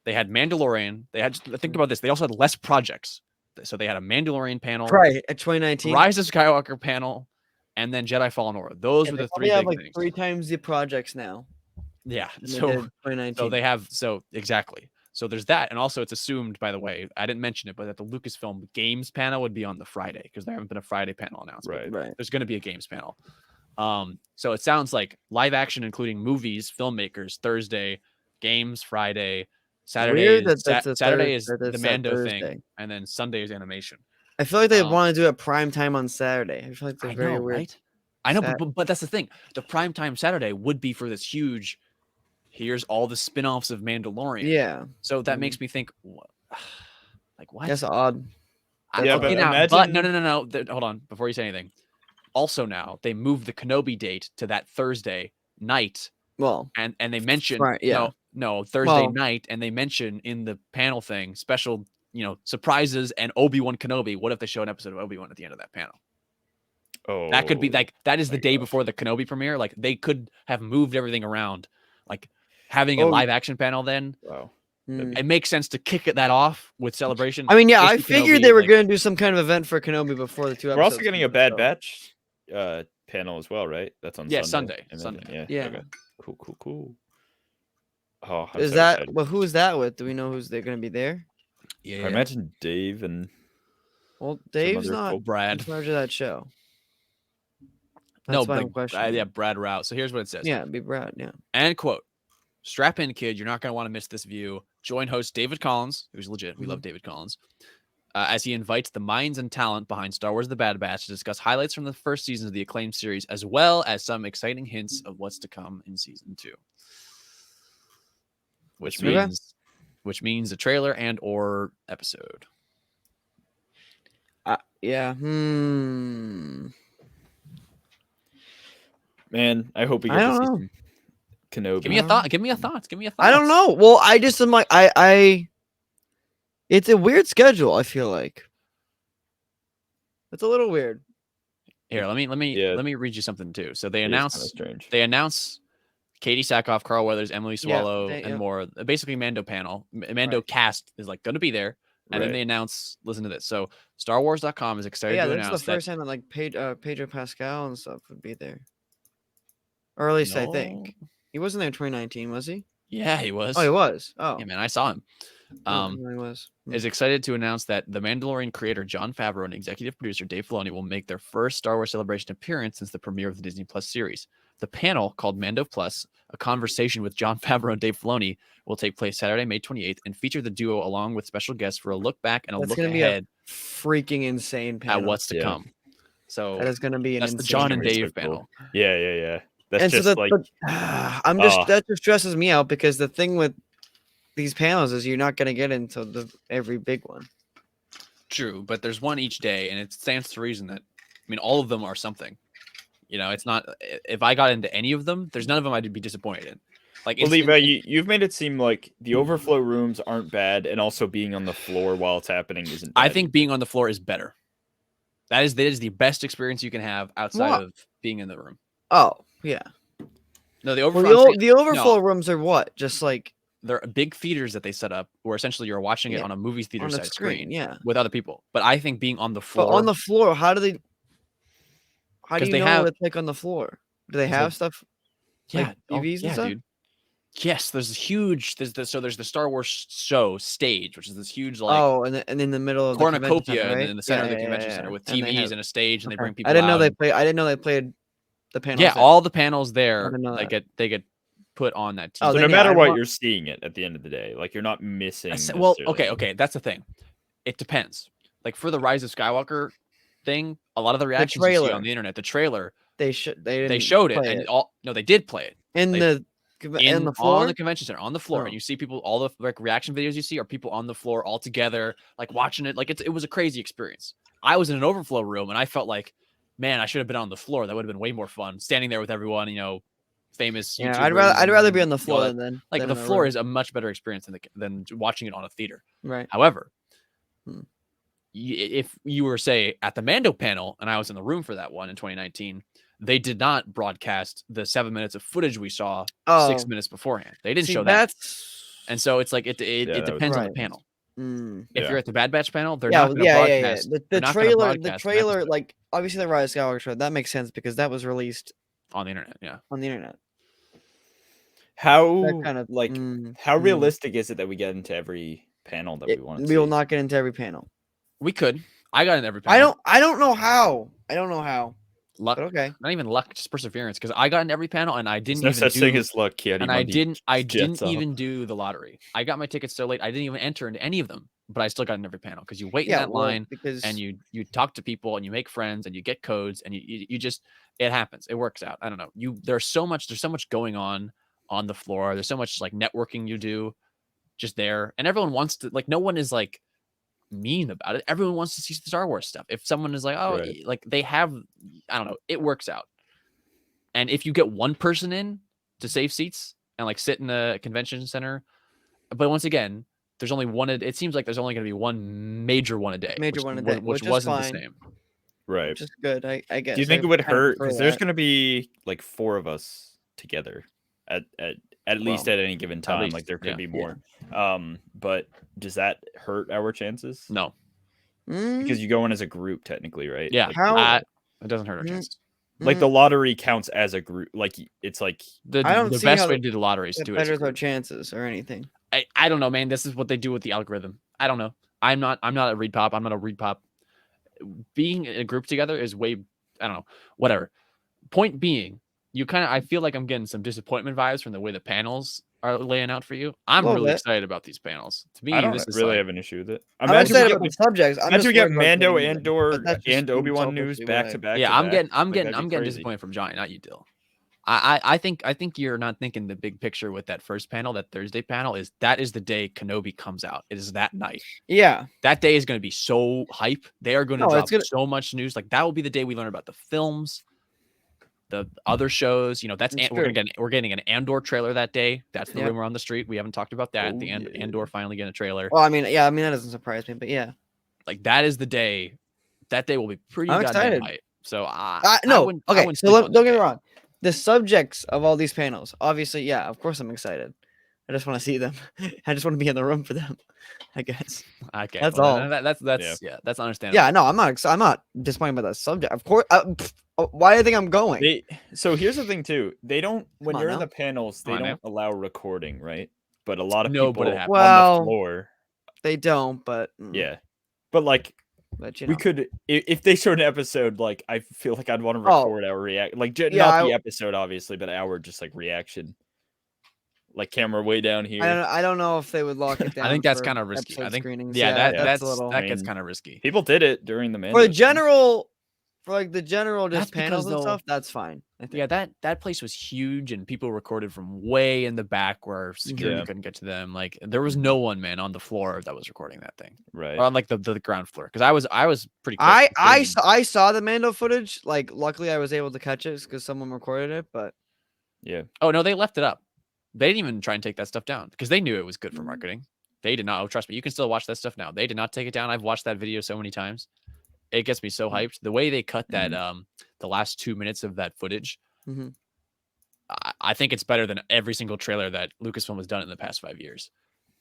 They had Mandalorian. They had, think about this. They also had less projects. So they had a Mandalorian panel. Right. At 2019. Rise of Skywalker panel. And then Jedi Fallen Order. Those were the three big things. 3 times the projects now. Yeah. So they have, exactly. So there's that. And also it's assumed, by the way, I didn't mention it, but that the Lucasfilm games panel would be on the Friday because there haven't been a Friday panel announced. Right. There's going to be a games panel. So it sounds like live action, including movies, filmmakers, Thursday, games, Friday, Saturday. Saturday is the Mando thing. And then Sunday is animation. I feel like they want to do it prime time on Saturday. I feel like they're very weird. Right? I know, but that's the thing. The prime time Saturday would be for this huge, here's all the spin-offs of Mandalorian. Yeah. So that makes me think, like, what? That's odd. Yeah, but imagine... But no. Hold on, before you say anything. Also now, they moved the Kenobi date to that Thursday night. Well. And they mentioned, Thursday night, and they mention in the panel thing, special, surprises and Obi-Wan Kenobi. What if they show an episode of Obi-Wan at the end of that panel? Oh, that could be like, that is the day before the Kenobi premiere. Like they could have moved everything around, like having a live action panel then. Wow. It makes sense to kick that off with celebration. I mean, yeah, I figured they were going to do some kind of event for Kenobi before the 2 episodes. We're also getting a Bad Batch panel as well, right? That's on Sunday. Yeah. Okay. Cool. Oh, is that excited. Well? Who is that with? Do we know they're going to be there? Yeah, I imagine Dave and. Well, Dave's not Brad in charge of that show. That's Brad Route. So here's what it says. Yeah, be Brad. Yeah. And quote, strap in, kid. You're not going to want to miss this view. Join host David Collins, who's legit. We love David Collins. As he invites the minds and talent behind Star Wars The Bad Batch to discuss highlights from the first seasons of the acclaimed series, as well as some exciting hints of what's to come in season 2. Which means a trailer and or episode. Yeah. Man, I hope we get to see some Kenobi. Give me a thought. I don't know. Well, I just am like it's a weird schedule, I feel like. It's a little weird. Here, let me read you something too. So they announce Katie Sackhoff, Carl Weathers, Emily Swallow, and more. Basically, Mando panel. Mando cast is like going to be there. And then they announce, listen to this. So StarWars.com is excited to announce this is the first time that like Pedro Pascal and stuff would be there. Or at least I think. He wasn't there in 2019, was he? Yeah, he was. Oh, he was. Oh. Yeah, man, I saw him. He was. Is excited to announce that the Mandalorian creator Jon Favreau and executive producer Dave Filoni will make their first Star Wars Celebration appearance since the premiere of the Disney Plus series. The panel, called Mando Plus, a conversation with Jon Favreau and Dave Filoni, will take place Saturday, May 28th, and feature the duo along with special guests for a look back and a look ahead. Freaking insane panel. At what's to come. So that is going to be that's the John and Dave panel. Yeah. That's just that just stresses me out because the thing with these panels is you're not going to get into every big one. True, but there's one each day, and it stands to reason that, all of them are something. It's not. If I got into any of them, there's none of them I'd be disappointed in. Like, well, Levi, you've made it seem like the overflow rooms aren't bad, and also being on the floor while it's happening isn't bad. I think being on the floor is better. That is the best experience you can have outside of being in the room. Oh, yeah. No, the overflow rooms are what? Just like they're big theaters that they set up, where essentially you're watching it on a movie theater side screen, with other people. But I think being on the floor, how do you know what it's like on the floor? Do they have stuff? Yeah, like TVs and stuff? Dude. Yes, there's the Star Wars show stage, which is this huge and in the middle of cornucopia, the and in the center of the convention center with TVs and a stage, and they bring people. I didn't know they played the panels. Yeah, all the panels there, they get put on that TV. So no matter what, you're seeing it at the end of the day. Like you're not missing. Well, okay, that's the thing. It depends. Like for the Rise of Skywalker thing, a lot of the reactions you see on the internet, the trailer, they showed it, and they did play it. in the floor on the convention center on the floor, and you see people. All the like reaction videos you see are people on the floor all together, like watching it. Like it was a crazy experience. I was in an overflow room, and I felt like, man, I should have been on the floor. That would have been way more fun, standing there with everyone. Famous. Yeah, YouTubers I'd rather be on the floor than like the floor is a much better experience than watching it on a theater. Right. However, if you were say at the Mando panel, and I was in the room for that one in 2019, they did not broadcast the 7 minutes of footage we saw 6 minutes beforehand. They didn't show that. And so it's like it depends on the panel. If you're at the Bad Batch panel, they're not going to broadcast. The trailer, like obviously the Rise of Skywalker show, that makes sense because that was released on the internet. Yeah, on the internet. How how realistic is it that we get into every panel that we want to see? We will not get into every panel. We could. I got in every panel. I don't know how. Luck. But okay. Not even luck, just perseverance. Because I got in every panel and I didn't. There's no such thing as luck, kid. And I didn't even do the lottery. I got my tickets so late. I didn't even enter into any of them, but I still got in every panel because you wait in that line and you talk to people and you make friends and you get codes and you just it happens. It works out. I don't know. There's so much going on the floor. There's so much like networking you do just there, and everyone wants to like. No one is like mean about it. Everyone wants to see the Star Wars stuff. If someone is like, oh, like they have, I don't know, it works out. And if you get one person in to save seats and like sit in the convention center, but once again, there's only one. It seems like there's only going to be one major one a day, which wasn't the same. Right. Which is good, I guess. Do you think it would hurt? Because there's going to be like 4 of us together at least at any given time. Like there could be more. But does that hurt our chances? No. Because you go in as a group technically, right? Yeah. Like, it doesn't hurt our chances. Like the lottery counts as a group. Like it's like the best way to do the lottery is to do it. Betters our chances or anything. I don't know, man. This is what they do with the algorithm. I don't know. I'm not a read pop. I'm not a read pop. Being in a group together is way, I don't know, whatever. Point being, I feel like I'm getting some disappointment vibes from the way the panels are laying out for you. I'm really excited about these panels. To me, I don't really have an issue with it. I'm excited about the subjects. Imagine we get Mando, Andor, and Obi-Wan news back to back. Yeah, I'm getting disappointed from Johnny, not you, Dill. I think you're not thinking the big picture with that first panel. That Thursday panel is the day Kenobi comes out. It is that night. Yeah, that day is going to be so hype. They are going to drop so much news. Like that will be the day we learn about the films, the other shows. We're getting an Andor trailer that day. That's the rumor on the street. We haven't talked about that. Andor finally getting a trailer. Well, I mean, that doesn't surprise me, but yeah, like that is the day. That day will be pretty goddamn hype. So don't get me wrong. The subjects of all these panels, obviously, yeah, of course I'm excited. I just want to see them. I just want to be in the room for them, I guess. Okay, that's all. That's understandable. Yeah, no, I'm not disappointed by the subject. Of course. Why do you think I'm going? So here's the thing too. They don't when you're in the panels, they don't allow recording, right? But a lot of people on the floor. They don't, but yeah. But like we could if they showed an episode, like I feel like I'd want to record our react, like not the episode obviously, but our just like reaction, like camera way down here. I don't know if they would lock it down. I think that's kind of risky. I think that gets kind of risky. People did it during the for the general. For like the general just panels and stuff, that's fine. Yeah, that place was huge and people recorded from way in the back where security couldn't get to them. Like there was no one, man, on the floor that was recording that thing. Right. Or on like the ground floor. Because I was pretty close. I saw the Mando footage. Like luckily I was able to catch it because someone recorded it, but yeah. Oh no, they left it up. They didn't even try and take that stuff down because they knew it was good for marketing. They did not. Oh, trust me, you can still watch that stuff now. They did not take it down. I've watched that video so many times. It gets me so hyped. The way they cut that, the last 2 minutes of that footage, I think it's better than every single trailer that Lucasfilm has done in the past 5 years.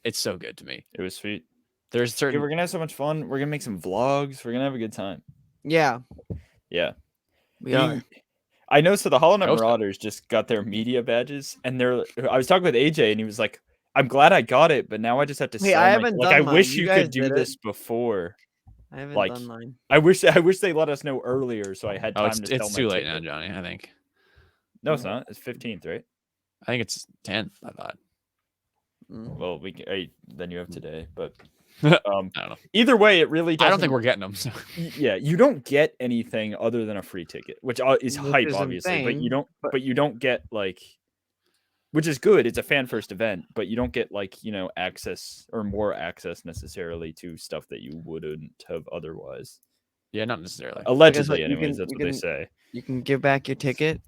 It's so good to me. It was sweet. There's certain. We're gonna have so much fun. We're gonna make some vlogs. We're gonna have a good time. Yeah. Yeah. We are. I know. So the Hollow Knight Marauders just got their media badges, and I was talking with AJ, and he was like, "I'm glad I got it, but now I just have to." Hey, I haven't done I mine. wish you could do this before. I haven't done mine. I wish they let us know earlier so I had time to it's too late now, Johnny, I think. No, it's not. It's 15th, right? I think it's 10th, I thought. Well, then you have today, but I don't know. Either way, it really doesn't. I don't think we're getting them. So. Yeah, you don't get anything other than a free ticket, which is hype, obviously, but you don't get like which is good. It's a fan first event, but you don't get like, access or more access necessarily to stuff that you wouldn't have otherwise. Yeah, not necessarily. Allegedly, anyways, that's what they say. You can give back your ticket.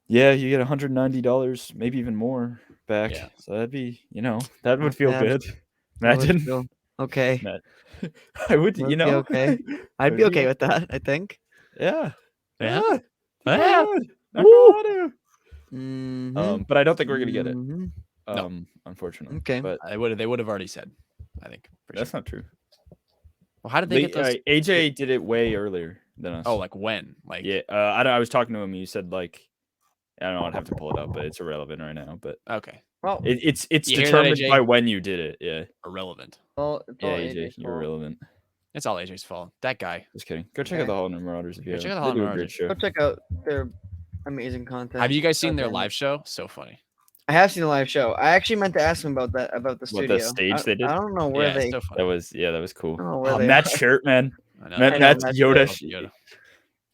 Yeah, you get $190, maybe even more back. Yeah. So that'd be, that would feel good. Imagine. Okay. I would, okay. I'd be okay with that, I think. Yeah. Yeah. But I don't think we're gonna get it. No. Unfortunately. Okay. But they would have already said, I think. That's not true. Well, how did they get those? AJ did it way earlier than us. Oh, like when? Like yeah. I was talking to him. You said like, I don't know. I'd have to pull it up, but it's irrelevant right now. But okay. Well, it's determined by when you did it. Yeah. Irrelevant. Well, yeah, AJ, you're irrelevant. It's all AJ's fault. That guy. Just kidding. Go check out the Holland Marauders if you have. Check out the Holland Marauders. Go check out their amazing content. Have you guys seen their live show? So funny. I have seen the live show. I actually meant to ask him about that, about the studio. What, the stage they did? I don't know where they. So that was cool. Matt's shirt, man. Matt's Yoda.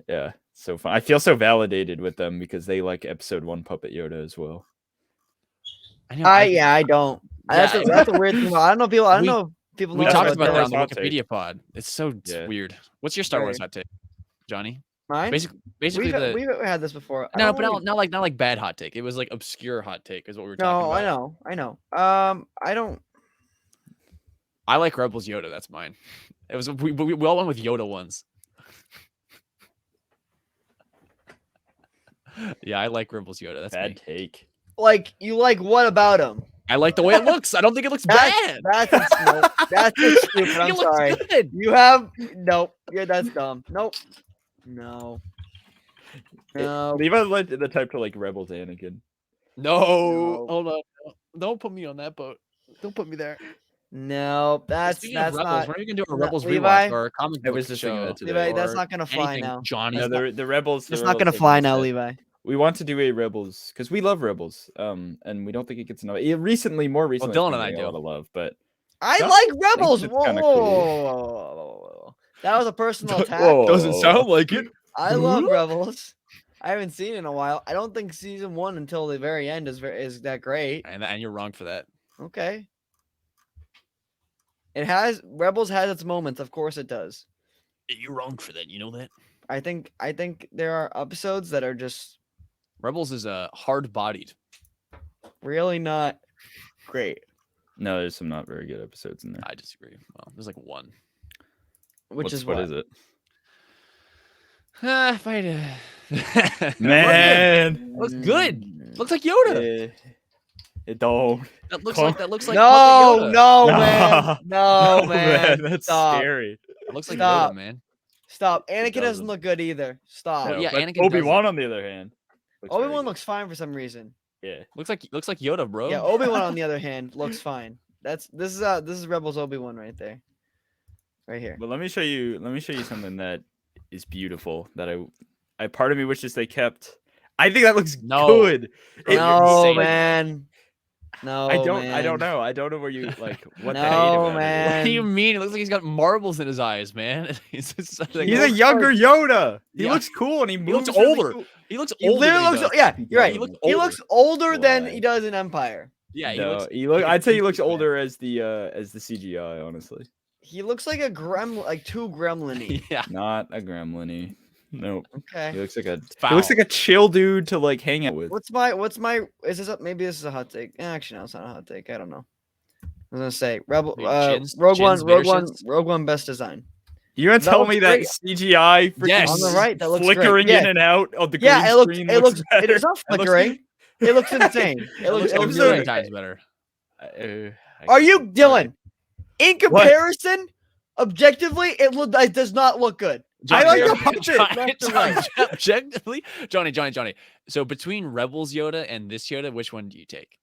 Yeah, so fun. I feel so validated with them because they like episode 1 Puppet Yoda as well. I don't. That's a weird thing. I don't know people. I don't know people. We know talked about that on on the Wikipedia pod. It's so weird. What's your Star Wars hot take, Johnny? Mine. Basically, we've had this before. No, but not like bad hot take. It was like obscure hot take is what we were talking about. I know. I don't. I like Rebels Yoda. That's mine. It was we all went with Yoda ones. Yeah, I like Rebels Yoda. That's bad take. Like you like what about him? I like the way it looks. I don't think it looks bad. That's stupid. I'm sorry. Good. You have nope. Yeah, that's dumb. Nope. No. Levi's like the type to like Rebels Anakin. No. Hold on. Don't put me on that boat. Don't put me there. No, that's Rebels, not. when are you gonna do a Rebels Levi, rewatch or a comic book show? Levi, that's not gonna fly now. Johnny, the Rebels. It's not gonna fly now, Levi. We want to do a Rebels because we love Rebels. And we don't think it gets enough. More recently, well, Dylan and I do a lot of love, but I like Rebels. Whoa. Cool. That was a personal attack. Doesn't sound like it. I love Rebels. I haven't seen it in a while. I don't think season 1 until the very end is that great. And you're wrong for that. Okay. Rebels has its moments, of course it does. You're wrong for that. You know that? I think there are episodes that are just Rebels is hard-bodied. Really not great. No, there's some not very good episodes in there. I disagree. Well, there's like one. What is it? Man, looks good. Looks like Yoda. It don't. That looks like no, man. No, man. That's Stop. scary. It looks like Yoda, man. Stop. Anakin doesn't look good either. Stop. No, yeah, Anakin Obi-Wan on the other hand. Obi-Wan looks fine for some reason. Yeah. Looks like Yoda, bro. Yeah, Obi-Wan on the other hand looks fine. This is Rebels Obi-Wan right there. Right here. But let me show you something that is beautiful that I part of me wishes they kept. I think that looks good. No, man. No, I don't know. I don't know where you like what the hate no, about man. What do you mean? It looks like he's got marbles in his eyes, man. He's a younger Yoda. He looks cool and he looks moves older. Really cool. He looks He older. yeah, you're right. He looks older than he does in Empire. Yeah, I'd say he looks older as the CGI, honestly. He looks like a gremlin, like too gremlin-y. Yeah. Not a gremlin-y. Nope. Okay. He looks like a chill dude to like hang out with. What's my is this maybe this is a hot take. Actually, no, it's not a hot take. I don't know. I was gonna say Rogue One best design. You're gonna tell me that CGI freaking on the right that looks flickering in and out of the green screen it is not flickering. It looks insane. It looks a million times better. Are you Dylan? In comparison, objectively, it does not look good. Johnny, I like the puppet. Objectively, Johnny. So between Rebels Yoda and this Yoda, which one do you take?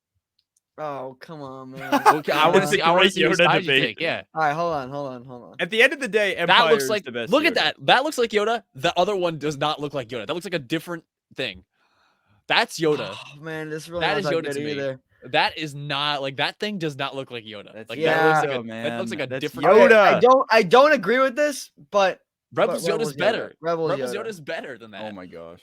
Oh, come on, man. Okay, I want to see which side you take. Yeah. All right, hold on. At the end of the day, Empire that looks like is the best. Look at that. That looks like Yoda. The other one does not look like Yoda. That looks like a different thing. That's Yoda. Oh, man, this really that not is that Yoda good to me. either. That is not like that thing does not look like Yoda. That's like Yoda, that looks like a That's different Yoda. I don't agree with this, but Rebels Yoda's better. Rebels Yoda's better than that. Oh my gosh.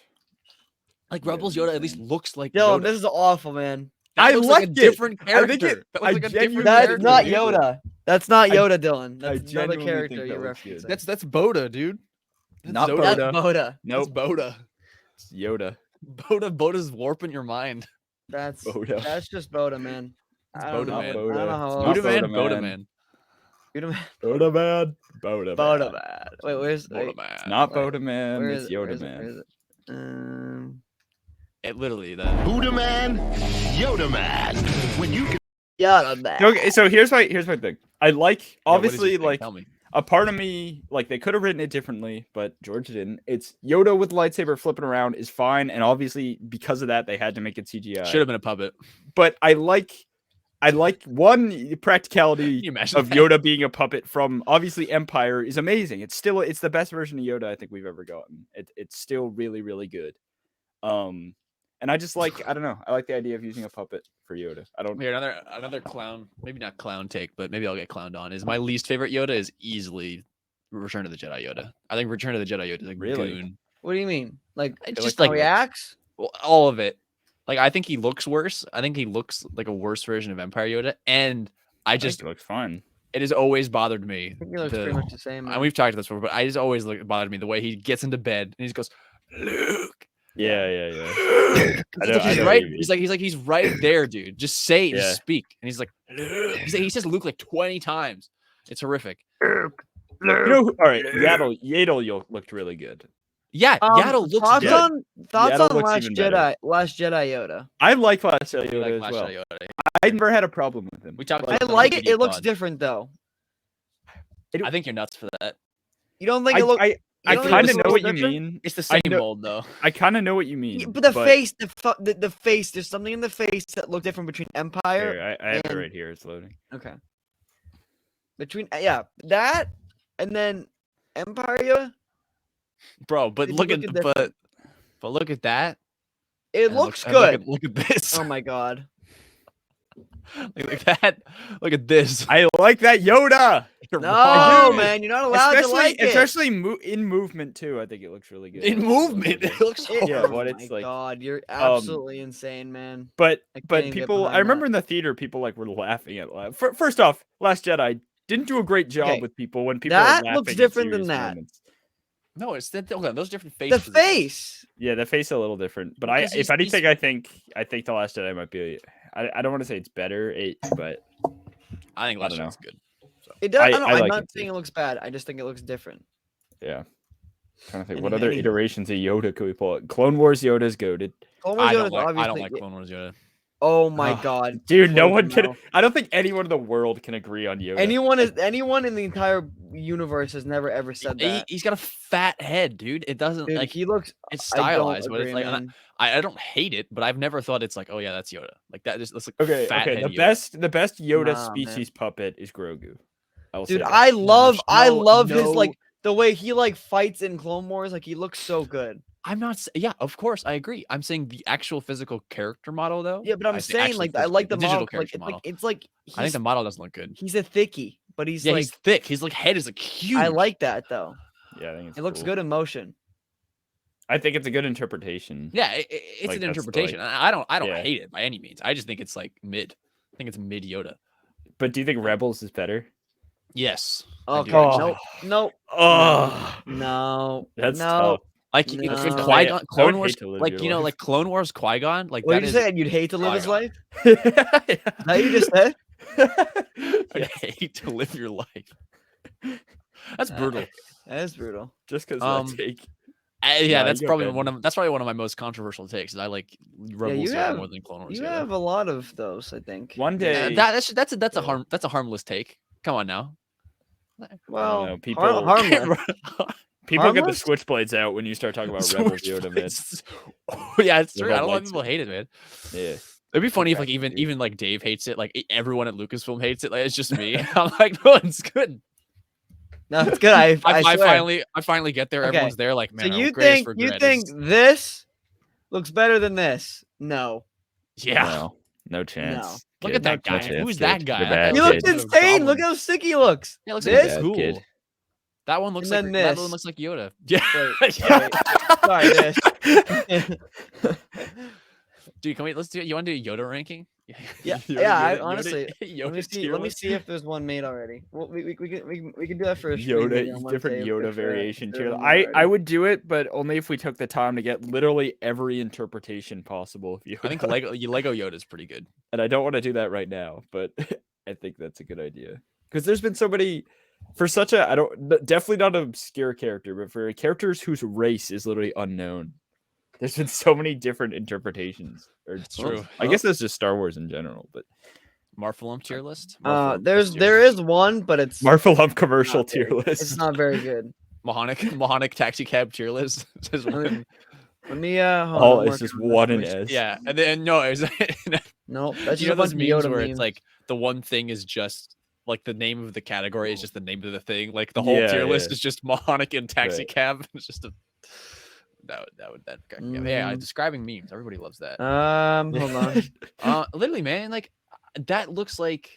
Like Rebels Yoda at least looks like Dylan, Yoda. this is awful, man. That I looks like like a it. different I think character. it- That I looks like a different genuinely That's think not it looks Yoda. That's not I- Yoda, Dylan. I That's another genuinely character think you're that looks referencing. good. That's Boda, dude. Not Zoda. That's Boda. Boda. That's Nope. Boda. It's Yoda. Boda's warping your mind. That's Boda. just Boda, man. It's I don't Boda, know. man. I don't know how Not else. Buddha man, Boda, Boda man. man. Boda man. Boda man. Boda Boda man. man. Wait, where's Boda wait, man. Not Wait, Boda man. where It's is it? Where Yoda is it? Where man. is it? It literally that. Buddha man, Yoda man. When you can Yoda man. Okay, so here's my thing. I like Yeah, what did you obviously think? like Tell me. a part of me like they could have written it differently, but George didn't. It's Yoda with the lightsaber flipping around is fine, and obviously because of that they had to make it CGI. Should have been a puppet. But I like one practicality Can you imagine of that? Yoda being a puppet from obviously Empire is amazing. It's the best version of Yoda I think we've ever gotten. It's still really really good. And I just like I don't know. I like the idea of using a puppet for Yoda. I don't. Here, another clown, maybe not clown take, but maybe I'll get clowned on. Is my least favorite Yoda is easily Return of the Jedi Yoda. I think Return of the Jedi Yoda is like Really? goon. What do you mean? Like It's just just like how he acts? well, all of it. Like I think he looks worse. I think he looks like a worse version of Empire Yoda, and I Just just it looks fun. it has always bothered me. I think he looks pretty much the same. And Man. we've talked about this before, but I just always bothered me the way he gets into bed and he just goes, Luke. Yeah. It's like he's know right. what you He's right there, dude. Just say it, Yeah. just speak. And he's like, he says Luke like 20 times. It's horrific. You know, all right, Yaddle looked really good. Yeah, Yaddle looks thoughts good. on Yaddle looks Last even Jedi. better. Last Jedi Yoda. I like Last Jedi I like Yoda Last as well. Jedi Yoda. I never had a problem with him. We talked. I about like the it. video It looks pod. different though. I think you're nuts for that. You don't think it looks? I don't think kind it of looks know what you different? mean. It's the same know- mold though. I kind of know what you mean. But the face, the face. There's something in the face that looked different between Empire. Here, I have it and- right here. It's loading. Okay. Between that and then Empire Yoda, Bro, but If you look look at at the- but look at that. it and looks and good. Look at this. Oh my god. Look at that. Look at this. I like that Yoda. You're No, wrong. man, you're not allowed to like it. Especially in movement too. I think it looks really good. In movement, it looks Yeah, horrible. what oh it's my like- God, you're absolutely insane, man. But I can't but even get people, behind I remember that. in the theater, people like were laughing at. First off, Last Jedi didn't do a great job Okay, with people when people that were laughing looks at different than serious that. moments. No, it's that. Okay, those different The faces. face. Yeah, the face is a little different. But Because if he's- anything, I think the Last Jedi might be. I don't want to say it's better, but I think I Last don't know. Jedi's good. It does. I I'm like not it saying too. it looks bad. I just think it looks different. yeah. Trying to think, And what in other any- iterations of Yoda could we pull? Out? Clone Wars Yoda's goaded. Clone Wars I Yoda's don't obviously. like Clone Wars Yoda. Oh my Ugh, god, Dude, no Close one your can. mouth. I don't think anyone in the world can agree on Yoda. Anyone in the entire universe has never ever said that. He's got a fat head, dude. It doesn't Dude, like he looks. it's I don't stylized, but it's agree, like man. I don't hate it, but I've never thought it's like, oh yeah, that's Yoda. Like that just looks like Okay, fat okay. head The Yoda. best Yoda Nah, species puppet is Grogu. I will Dude, say that. I love his no. like the way he like fights in Clone Wars. Like he looks so good. I'm not. Yeah, of course, I agree. I'm saying the actual physical character model, though. Yeah, but I'm I say saying actually like I physical- like the digital model. Like character it's model. like it's like I think he's, the model doesn't look good. he's a thickie, but he's Yeah, like he's thick. His like head is like huge. I like that though. Yeah, I think it's It looks cool. good in motion. I think it's a good interpretation. Yeah, it's Like, an that's, interpretation. like- I don't yeah. hate it by any means. I just think it's like mid. I think it's mid Yoda. But do you think Rebels is better? Yes. Oh, do God, actually. nope, Oh, no, that's no. tough. Like No. if I- Qui Gon, I would Clone hate Wars, to live like your you know, life. like Clone Wars, Qui Gon, like What that did you is. say? You'd hate to live his Qui-Gon. life? Is that you just said? I hate to live your life. That's brutal. That is brutal. Just because Um, I take. Yeah, Nah, that's you go, probably Ben. that's probably one of my most controversial takes. Is I like Rebels have- more than Clone Wars. You Yoda. have a lot of those, I think. One day, That's a Yeah. that's a harmless take. Come on now. Well, know, people- harmless. people get the harmless? switchblades out when you start talking about Rebels Yoda, man. Yeah, it's They're true. I both don't know why lightsabers. people hate it, man. Yeah. It'd be funny if like Okay, dude. even like Dave hates it, like everyone at Lucasfilm hates it. Like it's just me. I'm like, no, it's good. No, it's good. I swear. I finally get there. Okay, Everyone's there. Like, man, So you greatest think regret is- this looks better than this? No. Yeah. No chance. No. Look kid. at that No guy. chance, Who's kid. that guy? You're I bad, thought He was looks kid. a insane. Look goblin. how sick he looks. Yeah, it looks This? like Bad cool. kid. That one looks And like then that this. one looks like Yoda. Yeah. Wait, Sorry, this. Dude, can we let's do you want to do a Yoda ranking? I honestly, let me see if there's one made already. Well, we can do that for a Yoda, different Yoda variation tier. I would do it, but only if we took the time to get literally every interpretation possible of Yoda. I think Lego Yoda is pretty good, and I don't want to do that right now, but I think that's a good idea because there's been so many for such a definitely not an obscure character, but for characters whose race is literally unknown. There's been so many different interpretations. That's true. I guess that's just Star Wars in general, but Marfalump tier list. There is one, but it's Marfalump commercial tier list. It's not very good. Mahonic taxi cab tier list. Let me it's just one in S. Yeah, and then no, it's no. That's just those memes where it's like the one thing is just like the name of the category is just the name of the thing. Like the whole tier list is just Mahonic and taxi cab. It's just a yeah. Describing memes, everybody loves that. Hold on. Literally, man, like that looks like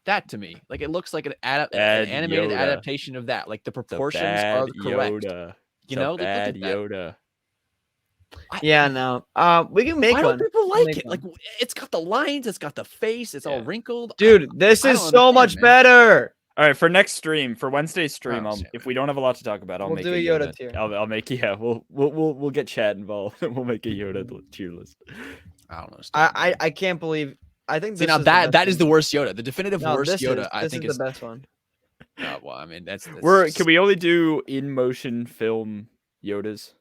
that to me. Like it looks like an animated adaptation of that. Like the proportions are correct. Yoda. You know, bad Yoda. Yeah, no. We can make one. Why don't people like it? Like it's got the lines, it's got the face, it's all wrinkled. Dude, this is so much better. All right, for next stream, for Wednesday's stream, if we don't have a lot to talk about, I'll make a Yoda tier. I'll make we'll get chat involved. We'll make a Yoda tier list. I don't know. I can't believe. I think now that is the worst Yoda. The definitive worst Yoda. I think is the best one. Well, I mean that's can we only do in motion film Yodas?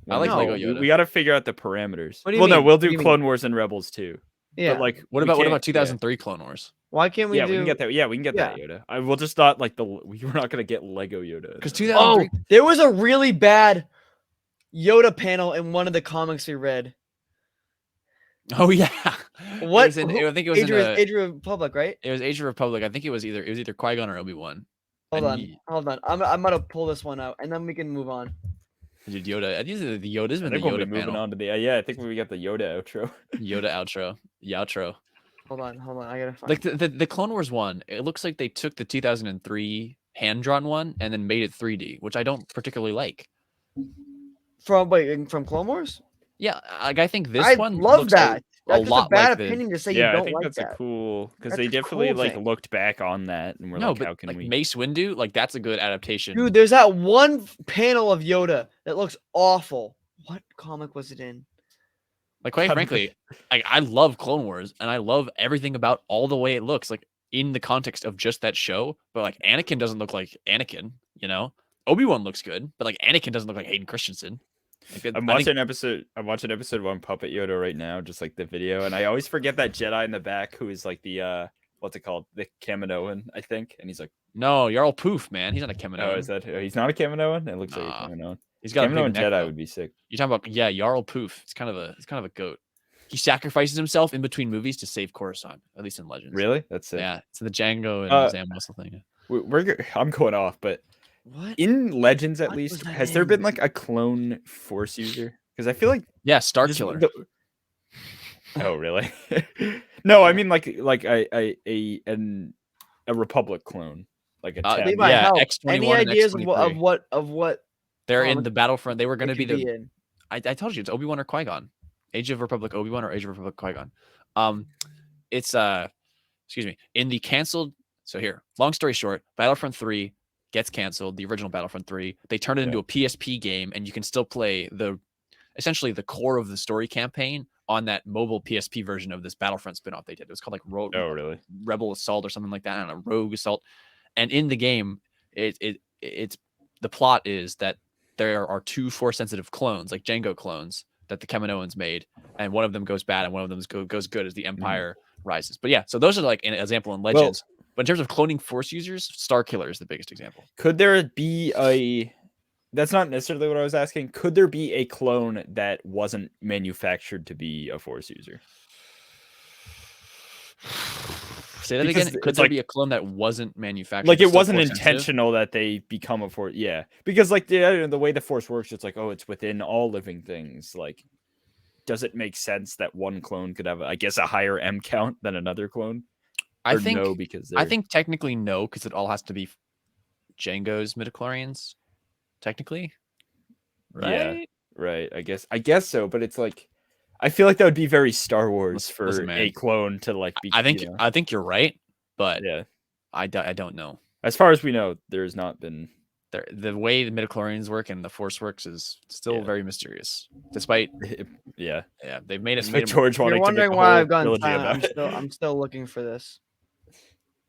I like Lego Yoda. We got to figure out the parameters. What do you mean? No, we'll do Clone Wars and Rebels too. Yeah. But like, what about 2003 Clone Wars? Why can't we? We can get that. Yeah, we can get that Yoda. We'll just not like we're not gonna get Lego Yoda because 2003. Oh, there was a really bad Yoda panel in one of the comics we read. Oh yeah. What? I think it was Age of Republic, right? It was Age of Republic. I think it was either Qui-Gon or Obi-Wan. Hold on. I'm gonna pull this one out, and then we can move on. Dude, Yoda. I think the Yoda's been the Yoda panel. Moving on to the I think we got the Yoda outro. Yoda outro. Outro. Hold on. I gotta find. Like the Clone Wars one. It looks like they took the 2003 hand drawn one and then made it 3D, which I don't particularly like. From Clone Wars? Yeah, like I think this one love looks that. a lot a bad like opinion to say yeah, you don't I think like that's that. a cool because they definitely cool looked back on that and were like, how can we? Mace Windu, like that's a good adaptation. Dude, there's that one panel of Yoda that looks awful. What comic was it in? Like quite frankly, I love Clone Wars and I love everything about all the way it looks like in the context of just that show. But like Anakin doesn't look like Anakin, you know. Obi-Wan looks good, but like Anakin doesn't look like Hayden Christensen. Like, I'm watching episode 1 Puppet Yoda right now, just like the video, and I always forget that Jedi in the back who is like the what's it called, the Kaminoan, I think, and he's like, no, Jarl Poof, man, he's not a Kaminoan. Oh, is that he's not a Kaminoan? It looks like a Kaminoan. He's got Kaminoan a big neck, Jedi would be sick. You're talking about Jarl Poof. It's kind of a goat. He sacrifices himself in between movies to save Coruscant, at least in Legends. Really? That's it. Yeah, it's the Django and Zam Wessel thing. I'm going off, but what in Legends at least has there been like a clone Force user? Because I feel like Star Killer. Oh really? No, I mean like a Republic clone, like a X21. Any ideas of what they're in the Battlefront? They were going to be the. I told you it's Obi-Wan or Qui-Gon. Age of Republic Obi-Wan or Age of Republic Qui-Gon. It's excuse me, in the canceled. So here, long story short, Battlefront 3 gets canceled. The original Battlefront 3. They turned it into a PSP game, and you can still play essentially the core of the story campaign on that mobile PSP version of this Battlefront spinoff they did. It was called like Rebel Assault or something like that, and a Rogue Assault. And in the game, it's the plot is that there are two Force sensitive clones, like Django clones, that the Kaminoans made, and one of them goes bad and one of them goes good as the Empire rises. But yeah, so those are like an example in Legends. But in terms of cloning Force users, Star Killer is the biggest example. Could there be a? That's not necessarily what I was asking. Could there be a clone that wasn't manufactured to be a Force user? Say that again. Could there be a clone that wasn't manufactured? Like it wasn't intentional that they become a Force. Yeah, because like the way the Force works, it's like, oh, it's within all living things. Like, does it make sense that one clone could have, I guess, a higher M count than another clone? I think technically no, because it all has to be Django's midichlorians. Technically, right? Yeah, right. I guess so, but it's like I feel like that would be very Star Wars for a clone to like be. I think you're right, but yeah, I don't know. As far as we know, there's not been. The way the midichlorians work and the Force works is still very mysterious. Despite yeah, they've made it. George wanting You're wondering to why I've gone silent. I'm still looking for this.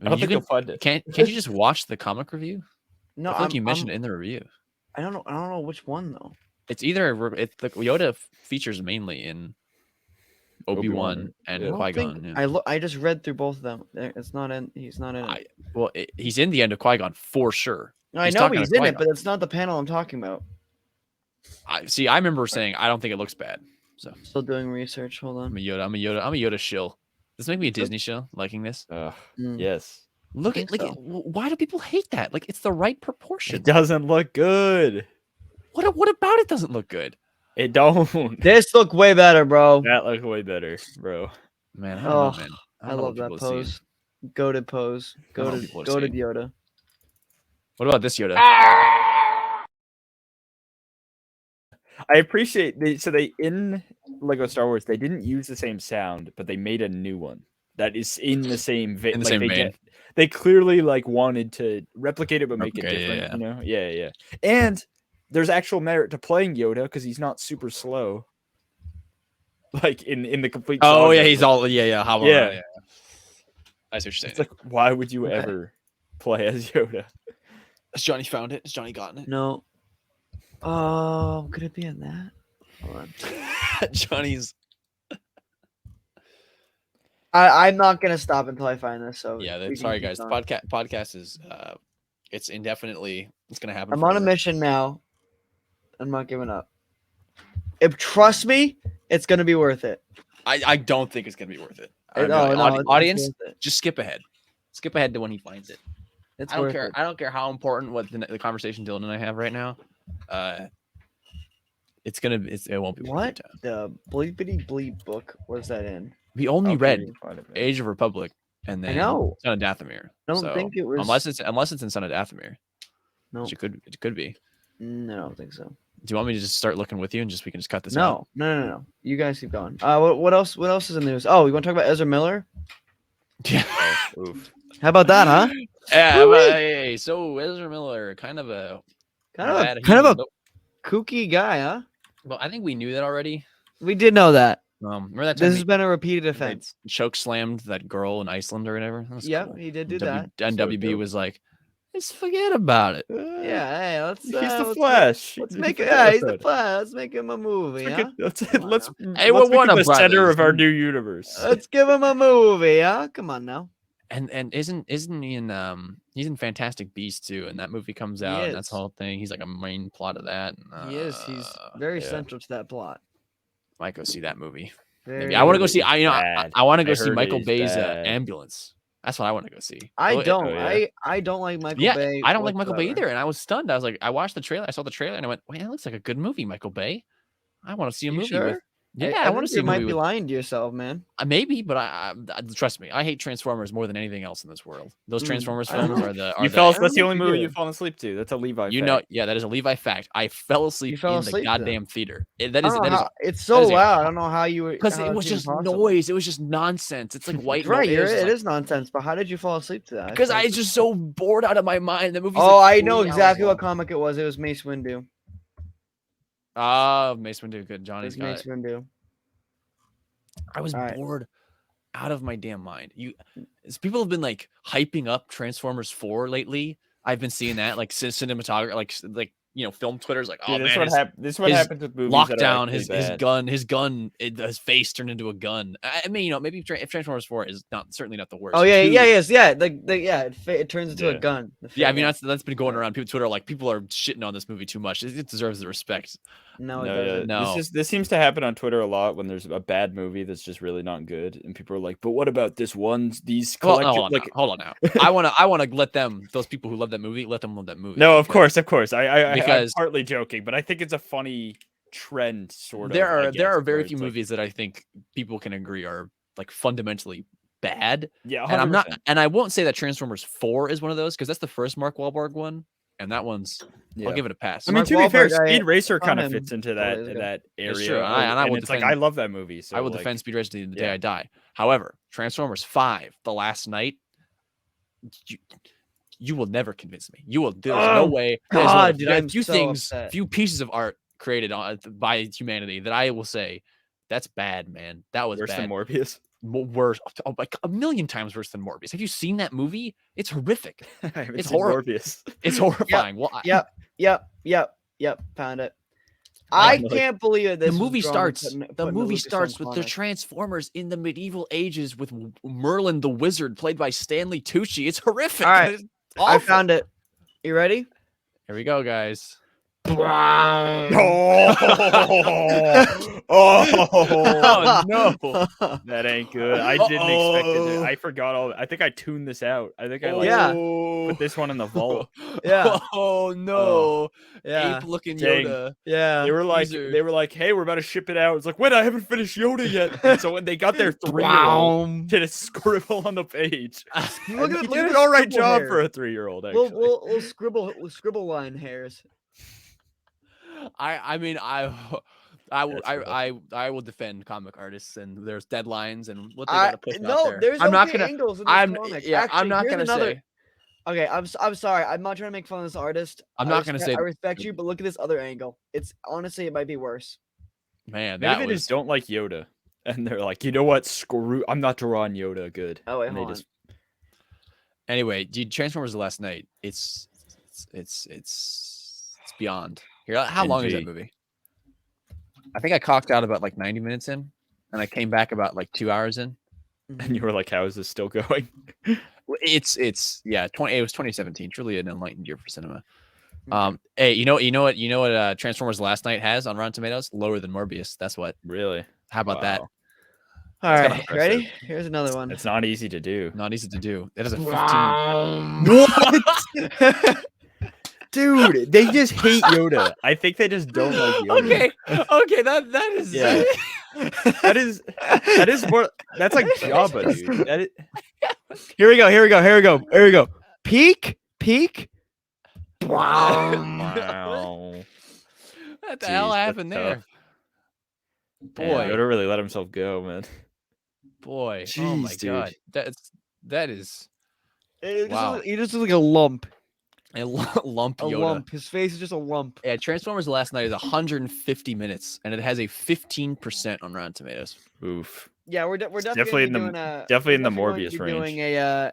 I don't think you'll find it. Can't you just watch the comic review? No, I think you mentioned it in the review. I don't know which one though. It's either the Yoda features mainly in Obi-Wan and Qui-Gon. I just read through both of them. It's not in. He's not in it. Well, he's in the end of Qui-Gon for sure. I know he's in it, but it's not the panel I'm talking about. I remember saying I don't think it looks bad. So still doing research. Hold on. I'm a Yoda shill. Does this make me a Disney shill liking this? Yes. Look at why do people hate that? Like it's the right proportion. It doesn't look good. What about it doesn't look good? It don't. This look way better, bro. That look way better, bro. Man, I don't know, man. I love that pose. Goated pose. Goated Yoda. What about this Yoda? I appreciate they in Lego Star Wars they didn't use the same sound, but they made a new one that is in the same vein. They clearly like wanted to replicate it but make it different. You know, yeah. And there's actual merit to playing Yoda because he's not super slow. Like in the complete. Oh yeah, he's all yeah. How about yeah. I see what you're saying. It's like, why would you ever play as Yoda? Has Johnny found it? Has Johnny gotten it? No. Oh, could it be in that? Hold on. Johnny's. I'm not gonna stop until I find this. So yeah, sorry guys. The podcast is it's indefinitely. It's gonna happen. I'm on a mission now. I'm not giving up. Trust me, it's gonna be worth it. I don't think it's gonna be worth it. Audience, just skip ahead. Skip ahead to when he finds it. I don't care. I don't care how important what the conversation Dylan and I have right now. It won't be. What the bleepity bleep book was that in? We only read Age of Republic and then Son of Dathomir. I don't think it was unless it's in Son of Dathomir. No, it could be. No, I don't think so. Do you want me to just start looking with you and we can just cut this out? No. You guys keep going. What else? What else is in the news? Oh, you want to talk about Ezra Miller? Yeah. Oof. How about that, huh? Yeah. So Ezra Miller, kind of a kooky guy, huh? Well, I think we knew that already. We did know that. Remember that this has been a repeated offense. Choke slammed that girl in Iceland or whatever. Yeah, cool. He did do that. And WB was like, let's forget about it. Yeah, hey, let's. He's the Flash. Let's make it. Yeah, he's the Flash. Let's make him a movie. Let's make him the center of our new universe. Let's give him a movie. Huh? Come on now. And isn't he in he's in Fantastic Beasts too, and that movie comes out, and that's the whole thing. He's like a main plot of that. He is. He's very central to that plot. Might go see that movie. Maybe I want to go see. I want to go see Michael Bay's Ambulance. That's what I want to go see. I don't like Michael Bay. I don't like Michael Bay either. And I was stunned. I was like, I watched the trailer. I saw the trailer, and I went, "Wait, that looks like a good movie, Michael Bay. I want to see a movie with." Yeah, I want to see. You might be lying to yourself, man. Maybe, but I trust me. I hate Transformers more than anything else in this world. Those Transformers films are the. That's the only movie you've fallen asleep to. That's a Levi. That is a Levi fact. I fell asleep in the goddamn theater. That is. It's so loud. I don't know how you were. Because it was just noise. It was just nonsense. It's like white. Right, it is nonsense. But how did you fall asleep to that? Because I was just so bored out of my mind. The movie. Oh, I know exactly what comic it was. It was Mace Windu. Mace Windu. Good, Johnny's got Mace Windu. I was bored out of my damn mind. People have been like hyping up Transformers 4 lately. I've been seeing that like cinematography, like film Twitter's like, oh man, this is what happens with movies. Lockdown, his face turned into a gun. I mean, maybe if Transformers 4 is certainly not the worst. Oh yeah, it turns into a gun. Yeah, I mean that's been going around. People Twitter people are shitting on this movie too much. It deserves the respect. No. This seems to happen on Twitter a lot when there's a bad movie that's just really not good, and people are like, "But what about this one? These collective." Hold on now. I want to let those people who love that movie, let them love that movie. No, of course. I'm partly joking, but I think it's a funny trend, sort of. There are very few movies that I think people can agree are like fundamentally bad. Yeah, 100%. And I'm not, and I won't say that Transformers 4 is one of those because that's the first Mark Wahlberg one, and that one's I'll give it a pass. I mean, to be fair, Speed Racer kind of fits into that area. It's true. And I will defend, I love that movie. So I will defend Speed Racer to the day I die. However, Transformers 5, The Last Night, you will never convince me. You will. There's no way. God, Few pieces of art created by humanity that I will say that's bad, man. That was worse bad. than Morbius. Worse, like a million times worse than Morbius. Have you seen that movie? It's horrific. It's Morbius. It's horrifying. Yep. Found it. I can't believe it. The movie starts with the Transformers in the medieval ages with Merlin the Wizard, played by Stanley Tucci. It's horrific. All right, I found it. You ready? Here we go, guys. Oh no, that ain't good. I didn't expect it. I forgot all. I think I tuned this out. I think I put this one in the vault. Yeah. Oh no. Yeah. Ape looking Yoda. Yeah. They were like, hey, we're about to ship it out. It's like, wait, I haven't finished Yoda yet. And so when they got their 3-year-old, did a scribble on the page. Look at he did an all right job for a 3-year-old. Actually, we'll scribble line hairs. I mean, I will defend comic artists and there's deadlines and what they gotta put out there. There's angles in this comic. Yeah, I'm not gonna say. Okay, I'm sorry. I'm not trying to make fun of this artist. I'm not gonna say. I respect you, but look at this other angle. It's honestly, it might be worse. Man, maybe they just don't like Yoda, and they're like, you know what? Screw. I'm not drawing Yoda good. Oh wait, hold on. Anyway, dude, Transformers the Last Night. It's beyond. Here, how long is that movie? I think I cocked out about like 90 minutes in, and I came back about like 2 hours in. And you were like, "How is this still going?" It was 2017. Truly an enlightened year for cinema. Hey, you know what? Transformers Last Night has on Rotten Tomatoes, lower than Morbius. That's what. Really? How about that? All right, ready? Here's another one. It's not easy to do. Not easy to do. It has a 15. What? Dude, they just hate Yoda. I think they just don't like Yoda. Okay, that is that is more. That's like Jabba, dude. Here we go. Peak. Wow. What the hell happened there? Boy, Yoda really let himself go, man. Boy, jeez, oh my dude. God, that is. Wow. He just looks like a lump. A lump Yoda. A lump. His face is just a lump. Yeah, Transformers Last Night is 150 minutes, and it has a 15% on Rotten Tomatoes. Oof. Yeah, we're definitely in the Morbius range. Doing a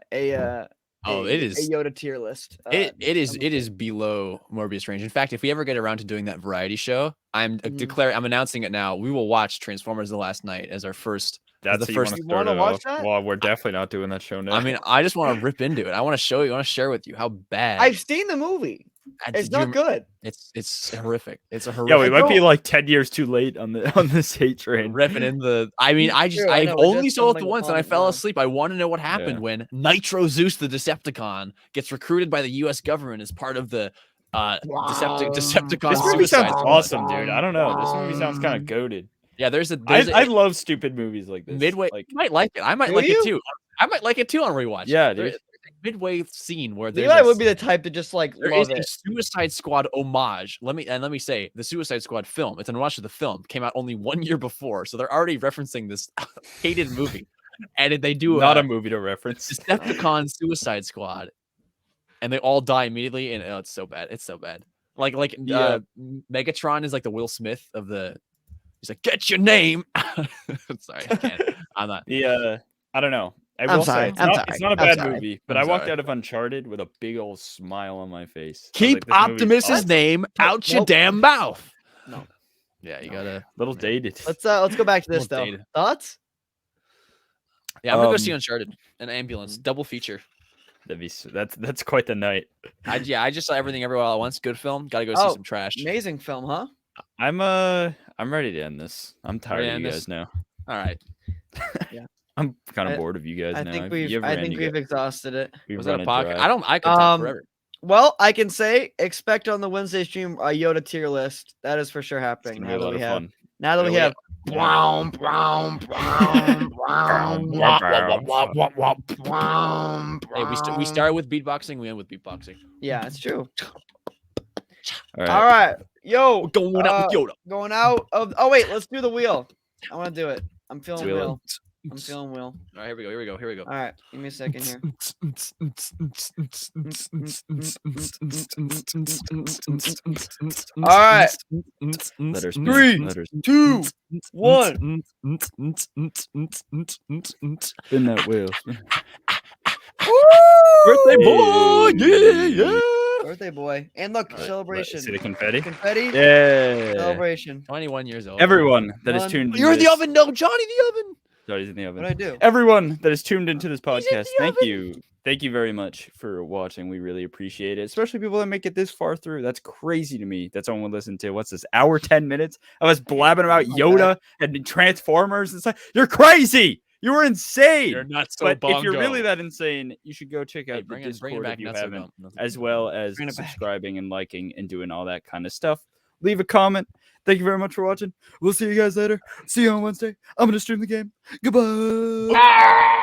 Yoda tier list. It is below Morbius range. In fact, if we ever get around to doing that variety show, I'm announcing it now. We will watch Transformers The Last Night as our first. That's the first. You want to watch that? Well, we're definitely not doing that show now. I mean, I just want to rip into it. I want to show you. I want to share with you how bad. I've seen the movie. It's not good. It's horrific. It's a horrific. Yeah, we might be like 10 years too late on this hate train. Ripping in the. I mean, I only saw it once and I fell asleep. I want to know what happened when Nitro Zeus the Decepticon gets recruited by the U.S. government as part of the Decepticon. This movie sounds awesome, dude. I don't know. This movie sounds kind of goated. Yeah, I love stupid movies like this. Midway, you might like it. I might like it too. I might like it too on rewatch. Yeah, dude. There's a midway scene where Levi would be the type to just like there love is it. a Suicide Squad homage. Let me say the Suicide Squad film. It's an homage to the film. Came out only 1 year before, so they're already referencing this hated movie. And they do not a movie to reference. Decepticon Suicide Squad, and they all die immediately. And it's so bad. It's so bad. Like Megatron is like the Will Smith of the. He's like, get your name. Sorry, I can't. I'm not. I don't know. It's not a bad movie, but I walked out of Uncharted with a big old smile on my face. Keep Optimus's name out your damn mouth. No. Yeah, you gotta. Little dated. Let's go back to this though. Dated. Thoughts? Yeah, I'm gonna go see Uncharted, an ambulance, double feature. That's quite the night. I just saw Everything Everywhere All at Once. Good film. Got to go see some trash. Amazing film, huh? I'm ready to end this. I'm tired of you guys now. All right. Yeah. I'm kind of bored of you guys now. I think we've exhausted it. Was that a podcast? I could talk forever. Well, I can say expect on the Wednesday stream a Yoda tier list. That is for sure happening. Now that we have. Hey, we start with beatboxing. We end with beatboxing. Yeah, it's true. All right. Yo, going out with Yoda. Going out of. Oh wait, let's do the wheel. I want to do it. I'm feeling Will. I'm feeling Will. All right, here we go. All right, give me a second here. All right. Letters. 3, 2, 1. Spin that wheel. Birthday boy! Yeah. Birthday boy. And look, celebration. See the confetti? Confetti? Yeah. Celebration. 21 years old. Everyone that is tuned You're in the this- oven, no, Johnny the oven. Johnny's in the oven. What'd I do? Everyone that is tuned into this in podcast, the thank oven. you. Thank you very much for watching. We really appreciate it, especially people that make it this far through. That's crazy to me that someone would listen to. What's this, hour, 10 minutes of us blabbing about Yoda and Transformers and stuff? You're crazy. You were insane. You're not so But bongo. if you're really that insane, you should go check out the bring Discord it back if you nuts or haven't, no. as well as Bring it back. subscribing and liking and doing all that kind of stuff. Leave a comment. Thank you very much for watching. We'll see you guys later. See you on Wednesday. I'm going to stream the game. Goodbye.